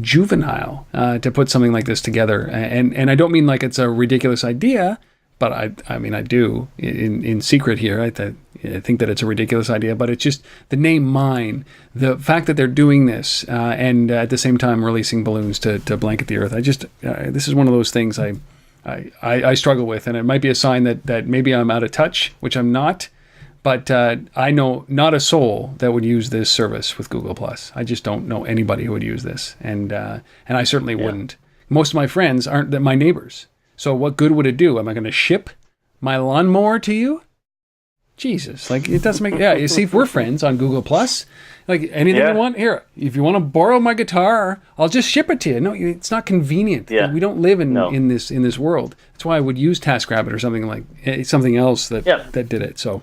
S1: juvenile to put something like this together. And I don't mean like it's a ridiculous idea. But I mean, I do in secret here. I think that it's a ridiculous idea, but it's just the name mine, the fact that they're doing this and at the same time releasing balloons to blanket the Earth. This is one of those things I struggle with, and it might be a sign that maybe I'm out of touch, which I'm not. But I know not a soul that would use this service with Google Plus. I just don't know anybody who would use this, and I certainly wouldn't. Most of my friends aren't my neighbors. So what good would it do? Am I going to ship my lawnmower to you? Jesus, like it doesn't make. Yeah, you see, if we're friends on Google Plus, like anything you want here. If you want to borrow my guitar, I'll just ship it to you. No, it's not convenient. Yeah. We don't live in this world. That's why I would use TaskRabbit or something else that did it. So,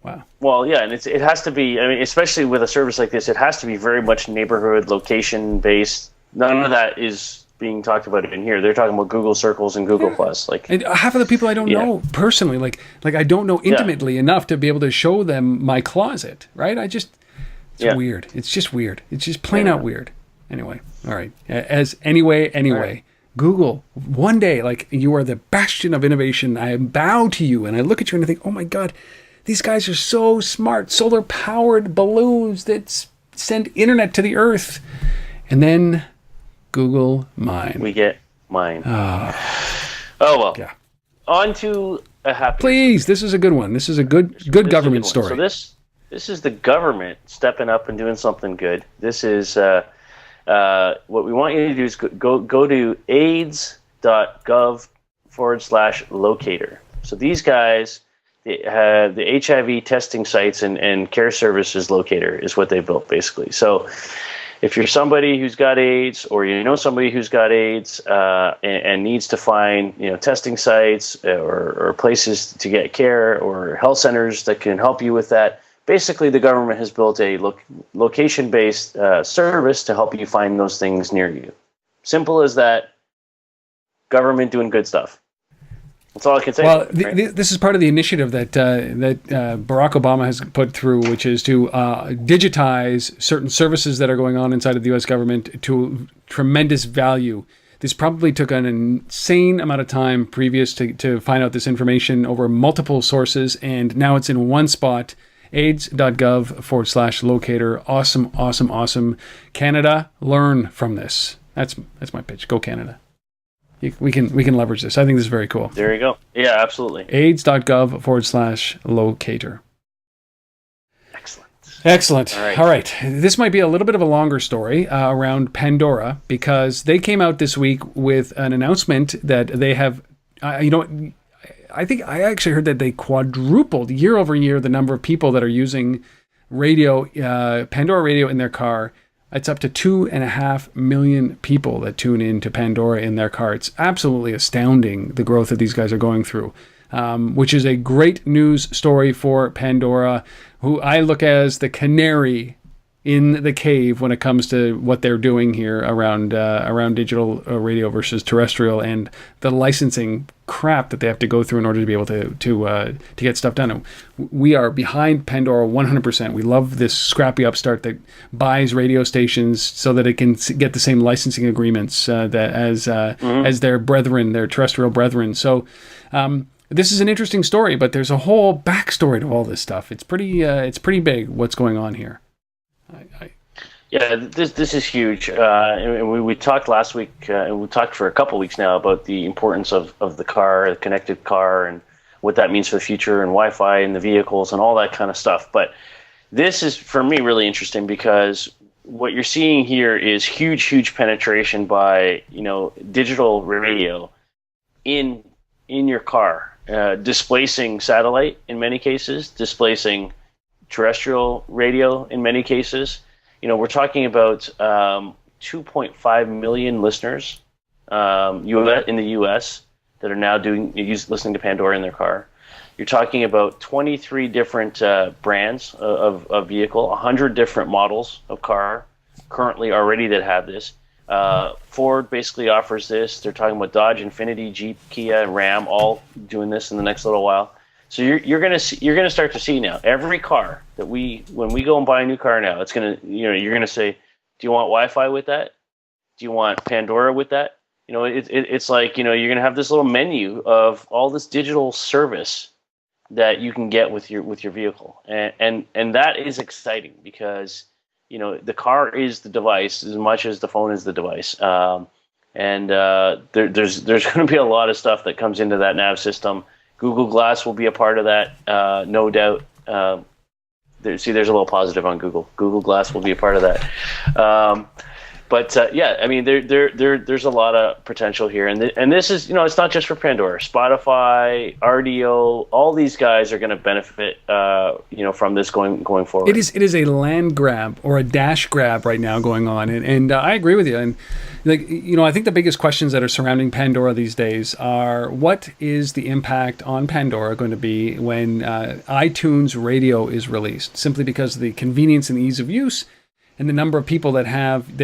S1: wow.
S2: Well, yeah, and it has to be. I mean, especially with a service like this, it has to be very much neighborhood, location based. None of that is being talked about in here. They're talking about Google Circles and Google Plus. Like, and
S1: half of the people I don't know personally, like I don't know intimately enough to be able to show them my closet, right? It's weird. It's just weird. It's just plain out weird. Anyway, all right. Anyway, Google, one day, like, you are the bastion of innovation. I bow to you, and I look at you and I think, oh my God, these guys are so smart. Solar powered balloons that send internet to the Earth, and then Google mine.
S2: We get mine. Oh well. Yeah. On to a happy.
S1: Please, this is a good one. This is a good government story.
S2: So This is the government stepping up and doing something good. This is what we want you to do is go to Aids.gov/locator. So these guys, they have the HIV testing sites and care services locator is what they built basically. So if you're somebody who's got AIDS, or you know somebody who's got AIDS and needs to find testing sites or places to get care or health centers that can help you with that, basically the government has built a location-based service to help you find those things near you. Simple as that. Government doing good stuff. That's all I can say.
S1: Well, this is part of the initiative that Barack Obama has put through, which is to digitize certain services that are going on inside of the U.S. government to tremendous value. This probably took an insane amount of time previous to find out this information over multiple sources, and now it's in one spot. Aids.gov/locator. Awesome, awesome, awesome. Canada, learn from this. That's my pitch. Go Canada. We can leverage this. I think this is very cool.
S2: There you go. Yeah, absolutely.
S1: Aids.gov/locator. Excellent. All right. This might be a little bit of a longer story around Pandora, because they came out this week with an announcement that they have, I think I actually heard that they quadrupled year over year the number of people that are using radio, Pandora radio in their car. It's up to 2.5 million people that tune in to Pandora in their car. It's absolutely astounding, the growth that these guys are going through, which is a great news story for Pandora, who I look as the canary in the cave when it comes to what they're doing here around digital radio versus terrestrial, and the licensing crap that they have to go through in order to be able to get stuff done. We are behind Pandora 100%. We love this scrappy upstart that buys radio stations so that it can get the same licensing agreements as their brethren, their terrestrial brethren. So this is an interesting story, but there's a whole backstory to all this stuff. It's pretty big what's going on here.
S2: Yeah, this is huge. And we talked last week, and we talked for a couple weeks now about the importance of the car, the connected car, and what that means for the future, and Wi-Fi in the vehicles and all that kind of stuff. But this is, for me, really interesting, because what you're seeing here is huge penetration by digital radio in your car, displacing satellite in many cases, displacing terrestrial radio in many cases. We're talking about 2.5 million listeners in the U.S. that are now listening to Pandora in their car. You're talking about 23 different brands of vehicle, 100 different models of car currently already that have this. Ford basically offers this. They're talking about Dodge, Infiniti, Jeep, Kia, and Ram all doing this in the next little while. So you're gonna start to see now every car that when we go and buy a new car now, it's you're gonna say, do you want Wi-Fi with that? Do you want Pandora with that? It's like you're gonna have this little menu of all this digital service that you can get with your vehicle, and that is exciting, because the car is the device as much as the phone is the device, and there's going to be a lot of stuff that comes into that nav system. Google Glass will be a part of that, no doubt. There's a little positive on Google. Google Glass will be a part of that. But there's a lot of potential here, and this is, it's not just for Pandora. Spotify, RDO, all these guys are going to benefit, from this going forward.
S1: It is a land grab or a dash grab right now going on, and I agree with you. And I think the biggest questions that are surrounding Pandora these days are, what is the impact on Pandora going to be when iTunes Radio is released? Simply because of the convenience and ease of use, and the number of people that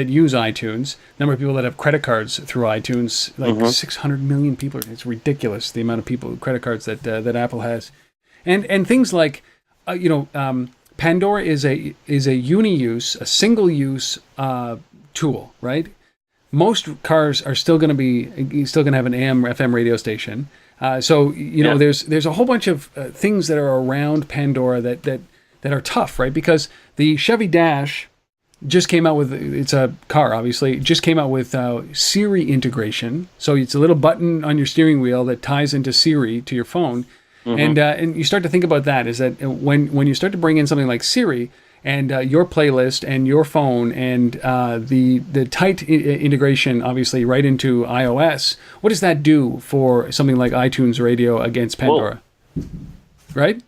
S1: use iTunes, number of people that have credit cards through iTunes, 600 million people. It's ridiculous, the amount of people with credit cards that Apple has, and things like, Pandora is a uni-use, a single-use tool, right? Most cars are still going to have an AM or FM radio station. There's a whole bunch of things that are around Pandora that are tough, right? Because the Chevy Dash just came out with, it's a car, obviously, just came out with Siri integration. So it's a little button on your steering wheel that ties into Siri to your phone. And you start to think about that, is that when you start to bring in something like Siri and your playlist and your phone and the tight integration, obviously, right into iOS, what does that do for something like iTunes Radio against Pandora? Right?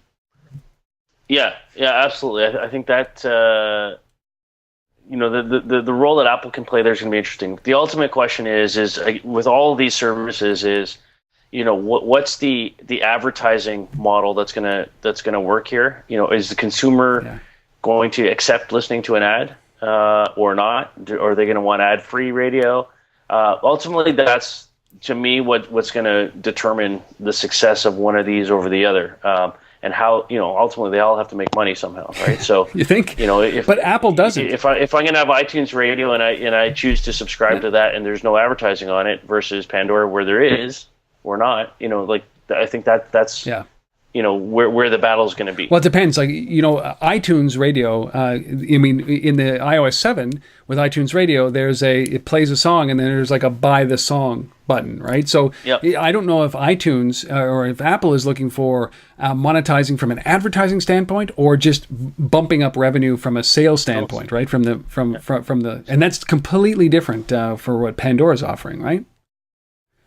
S2: Yeah, absolutely. I think that the role that Apple can play there is going to be interesting. The ultimate question is with all of these services is, what's the advertising model that's gonna work here? Is the consumer going to accept listening to an ad or not? Or are they going to want ad-free radio? Ultimately, that's, to me, what's going to determine the success of one of these over the other. And how, ultimately they all have to make money somehow, right? So
S1: you think, but Apple doesn't.
S2: If I'm going to have iTunes Radio and I choose to subscribe to that and there's no advertising on it versus Pandora where there is or not, I think that's where the battle's going to be.
S1: Well, it depends. iTunes Radio, in the iOS 7 with iTunes Radio, it plays a song and then there's like a buy the song button, right? So I don't know if iTunes or if Apple is looking for monetizing from an advertising standpoint or just bumping up revenue from a sales standpoint, right? From the and that's completely different for what Pandora's offering, right?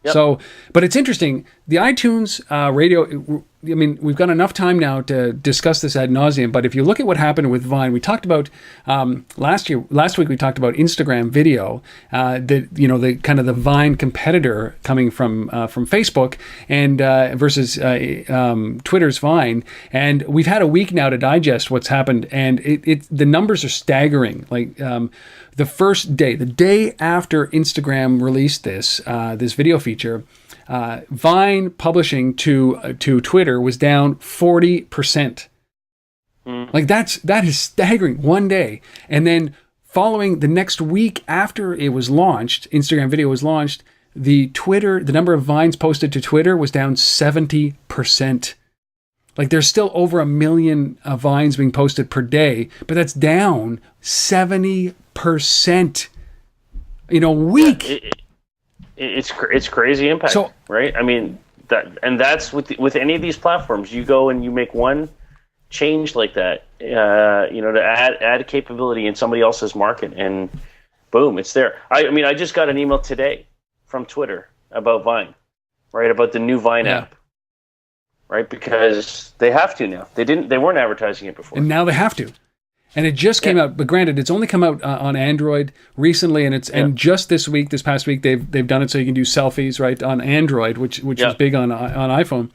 S1: Yep. So, but it's interesting. The iTunes radio, we've got enough time now to discuss this ad nauseum, but if you look at what happened with Vine, we talked about, last week we talked about Instagram video, the kind of the Vine competitor coming from Facebook and versus Twitter's Vine. And we've had a week now to digest what's happened, and the numbers are staggering. The first day, the day after Instagram released this video feature, Vine publishing to Twitter was down 40%. That is staggering. One day, and then following the next week after it was launched, Instagram video was launched. The number of Vines posted to Twitter was down 70%. There's still over 1 million Vines being posted per day, but that's down 70% in a week.
S2: It's crazy impact, right? That's with any of these platforms. You go and you make one change like that, to add a capability in somebody else's market, and boom, it's there. I just got an email today from Twitter about Vine, right? About the new Vine app, right? Because they have to now. They weren't advertising it before,
S1: and now they have to. And it just came out, but granted, it's only come out on Android recently, and just this past week, they've done it so you can do selfies right on Android, which is big on iPhone.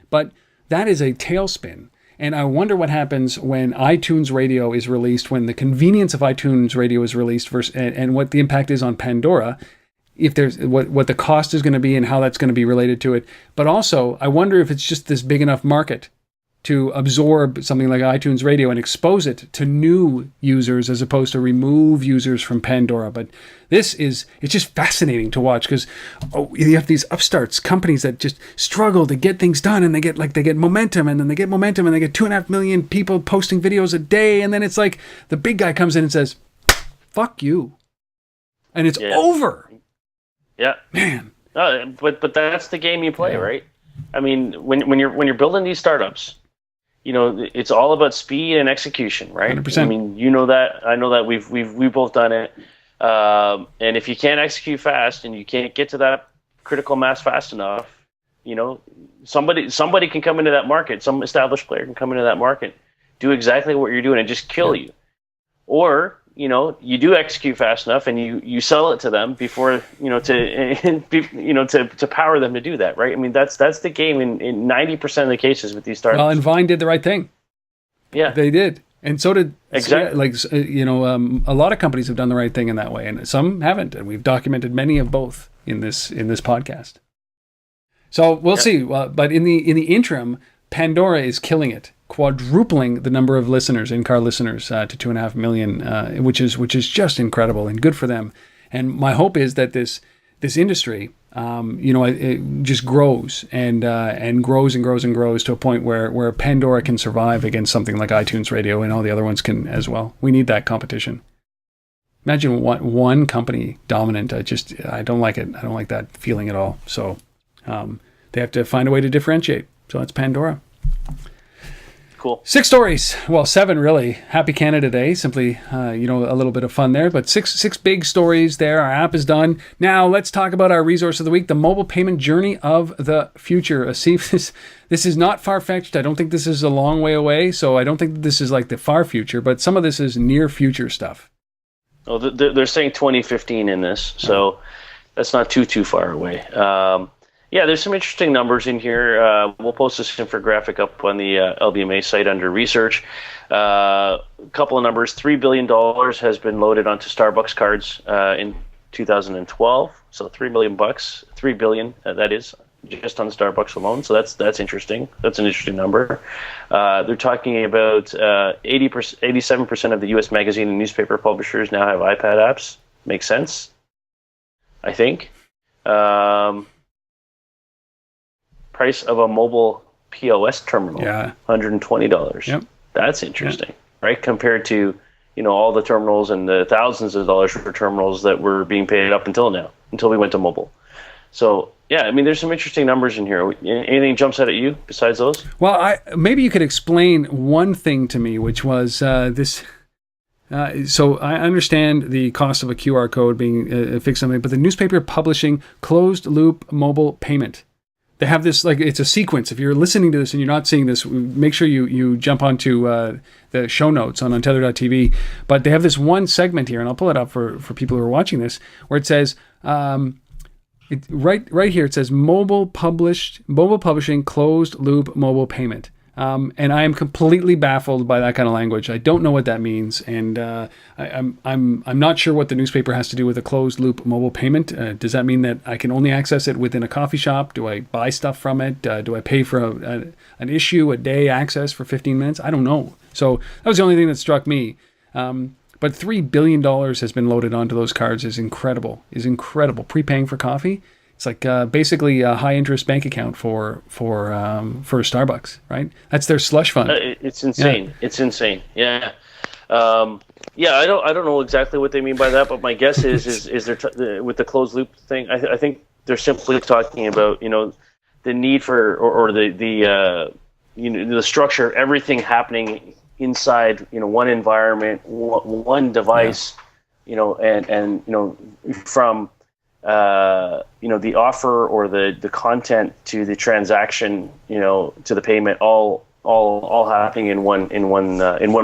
S1: But that is a tailspin, and I wonder what happens when iTunes Radio is released, when the convenience of iTunes Radio is released, and what the impact is on Pandora, if there's what the cost is going to be and how that's going to be related to it. But also, I wonder if it's just this big enough market to absorb something like iTunes Radio and expose it to new users as opposed to remove users from Pandora. But it's just fascinating to watch because you have these upstarts, companies that just struggle to get things done, and they get momentum, and then they get momentum, and they get 2.5 million people posting videos a day, and then it's like the big guy comes in and says, "Fuck you," and it's over.
S2: Yeah,
S1: man.
S2: But that's the game you play, right? When you're building these startups, it's all about speed and execution, right?
S1: 100%.
S2: You know that. I know that. We've both done it. And if you can't execute fast and you can't get to that critical mass fast enough, somebody can come into that market. Some established player can come into that market, do exactly what you're doing, and just kill you. Or you do execute fast enough, and you sell it to them before to power them to do that, right? That's the game in 90% of the cases with these startups.
S1: Well, and Vine did the right thing.
S2: Yeah,
S1: they did, and so did
S2: exactly.
S1: A lot of companies have done the right thing in that way, and some haven't, and we've documented many of both in this podcast. So we'll see. But in the interim, Pandora is killing it, quadrupling the number of listeners, in-car listeners, to 2.5 million, which is just incredible and good for them. And my hope is that this industry, it just grows and grows and grows and grows to a point where Pandora can survive against something like iTunes Radio, and all the other ones can as well. We need that competition. Imagine one company dominant. I don't like it. I don't like that feeling at all. So they have to find a way to differentiate. So that's Pandora.
S2: Cool.
S1: 6 stories. Well, 7 really. Happy Canada Day. Simply, a little bit of fun there. But six big stories there. Our app is done. Now let's talk about our resource of the week, the mobile payment journey of the future. Asif, this is not far-fetched. I don't think this is a long way away. So I don't think this is like the far future, but some of this is near future stuff.
S2: Oh, they're saying 2015 in this, so that's not too far away. Yeah, there's some interesting numbers in here. We'll post this infographic up on the LBMA site under research. A couple of numbers. $3 billion has been loaded onto Starbucks cards in 2012. So $3 billion, $3 billion, that is, just on Starbucks alone. So that's interesting. That's an interesting number. They're talking about 87% of the U.S. magazine and newspaper publishers now have iPad apps. Makes sense, I think. Price of a mobile POS terminal, $120.
S1: Yep.
S2: That's interesting, right? Compared to, all the terminals and the thousands of dollars for terminals that were being paid up until now, until we went to mobile. So, yeah, I mean, there's some interesting numbers in here. Anything jumps out at you besides those?
S1: Well, maybe you could explain one thing to me, which was this. So I understand the cost of a QR code being fixed on it, but the newspaper publishing closed loop mobile payment. They have this, like, it's a sequence. If you're listening to this and you're not seeing this, make sure you jump onto the show notes on untether.tv. But they have this one segment here, and I'll pull it up for people who are watching this, where it says, right here, it says mobile publishing closed loop mobile payment. And I am completely baffled by that kind of language. I don't know what that means, and I'm not sure what the newspaper has to do with a closed loop mobile payment. Does that mean that I can only access it within a coffee shop? Do I buy stuff from it? Do I pay for an issue a day access for 15 minutes? I don't know. So that was the only thing that struck me. But $3 billion has been loaded onto those cards is incredible. Prepaying for coffee. It's like basically a high interest bank account for Starbucks, right? That's their slush fund.
S2: It's insane. Yeah. It's insane. Yeah. I don't know exactly what they mean by that, but my guess is there with the closed loop thing. I think they're simply talking about the need for or the structure of everything happening inside one environment, one device, and from the offer or the content to the transaction, to the payment, all happening in one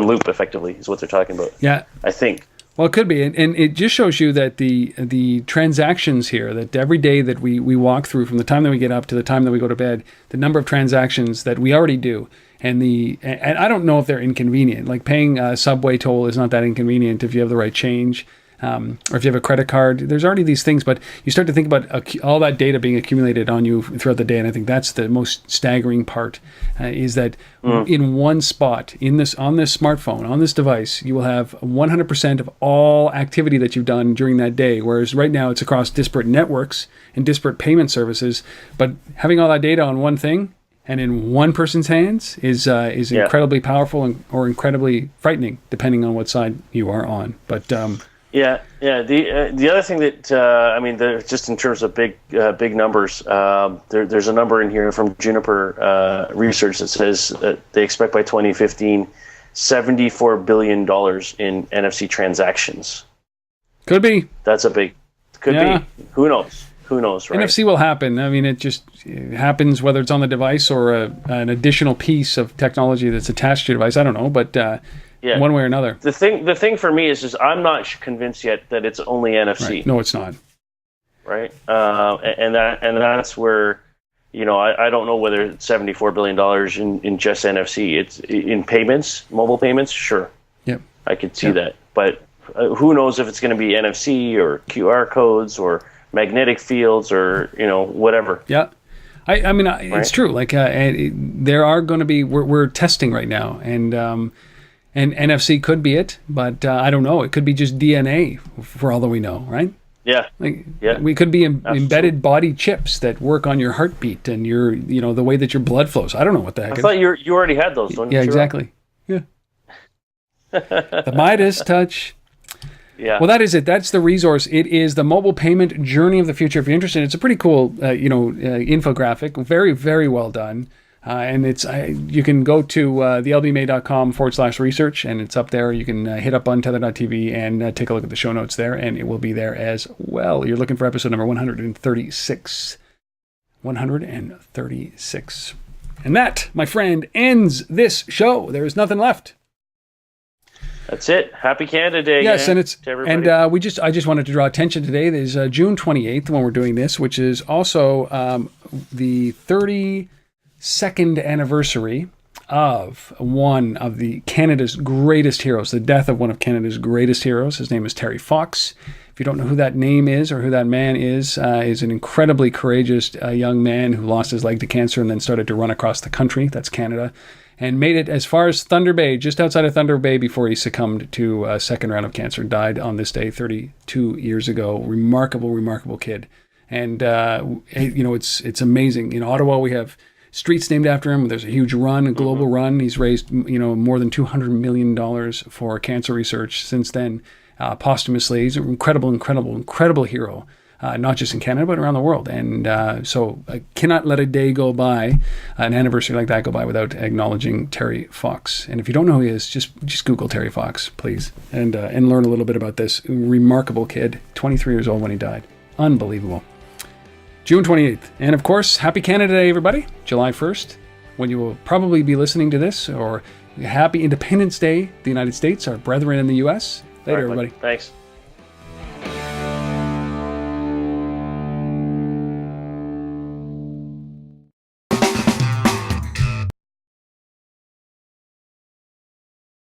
S2: loop. Effectively, is what they're talking about.
S1: Yeah,
S2: I think.
S1: Well, it could be, and it just shows you that the transactions here, that every day that we walk through, from the time that we get up to the time that we go to bed, the number of transactions that we already do, and I don't know if they're inconvenient. Like paying a subway toll is not that inconvenient if you have the right change. Or if you have a credit card, there's already these things, but you start to think about all that data being accumulated on you throughout the day, and I think that's the most staggering part, is that in one spot, on this smartphone, on this device, you will have 100% of all activity that you've done during that day, whereas right now it's across disparate networks and disparate payment services, but having all that data on one thing and in one person's hands is incredibly powerful or incredibly frightening, depending on what side you are on. But
S2: Yeah. The other thing that just in terms of big numbers, there's a number in here from Juniper Research that says that they expect by 2015 $74 billion in NFC transactions.
S1: Could be.
S2: That's be. Who knows? Right? NFC
S1: will happen. I mean, it happens whether it's on the device or an additional piece of technology that's attached to your device. I don't know, but. One way or another. The
S2: thing for me is I'm not convinced yet that it's only NFC.
S1: Right. No, it's not.
S2: Right, and that's where I don't know whether it's $74 billion in just NFC. It's in payments, mobile payments. Sure. Yep. I could see that, but who knows if it's going to be NFC or QR codes or magnetic fields or whatever.
S1: Yeah. I mean, it's true. Like there are going to be. We're testing right now, and NFC could be it, but I don't know. It could be just DNA for all that we know, right?
S2: Yeah.
S1: We could be embedded body chips that work on your heartbeat and your, the way that your blood flows. I don't know what the heck.
S2: I thought you already had those, don't you?
S1: Yeah, exactly. Yeah. The Midas touch.
S2: Yeah.
S1: Well, that is it. That's the resource. It is the mobile payment journey of the future. If you're interested, it's a pretty cool, infographic. Very, very well done. And it's you can go to thelbmay.com/research, and it's up there. You can hit up untether.tv and take a look at the show notes there, and it will be there as well. You're looking for episode number 136. 136. And that, my friend, ends this show. There is nothing left.
S2: That's it. Happy Canada Day.
S1: Yes, and it's
S2: to everybody.
S1: and I just wanted to draw attention today. There's June 28th when we're doing this, which is also the 32nd anniversary of one of the Canada's greatest heroes, the death of one of Canada's greatest heroes. His name is Terry Fox. If you don't know who that name is or who that man is an incredibly courageous young man who lost his leg to cancer and then started to run across the country. That's Canada. And made it as far as Thunder Bay, just outside of Thunder Bay, before he succumbed to a second round of cancer. Died on this day 32 years ago. Remarkable, remarkable kid. And, it's amazing. In Ottawa, we have streets named after him. There's a huge run, a global run. He's raised, more than $200 million for cancer research since then, posthumously. He's an incredible, incredible, incredible hero. Not just in Canada, but around the world. And so I cannot let a day go by, an anniversary like that go by, without acknowledging Terry Fox. And if you don't know who he is, just Google Terry Fox, please, and learn a little bit about this remarkable kid, 23 years old when he died. Unbelievable. June 28th. And of course, happy Canada Day, everybody. July 1st, when you will probably be listening to this, or happy Independence Day, the United States, our brethren in the U.S. Later, everybody.
S2: Thanks.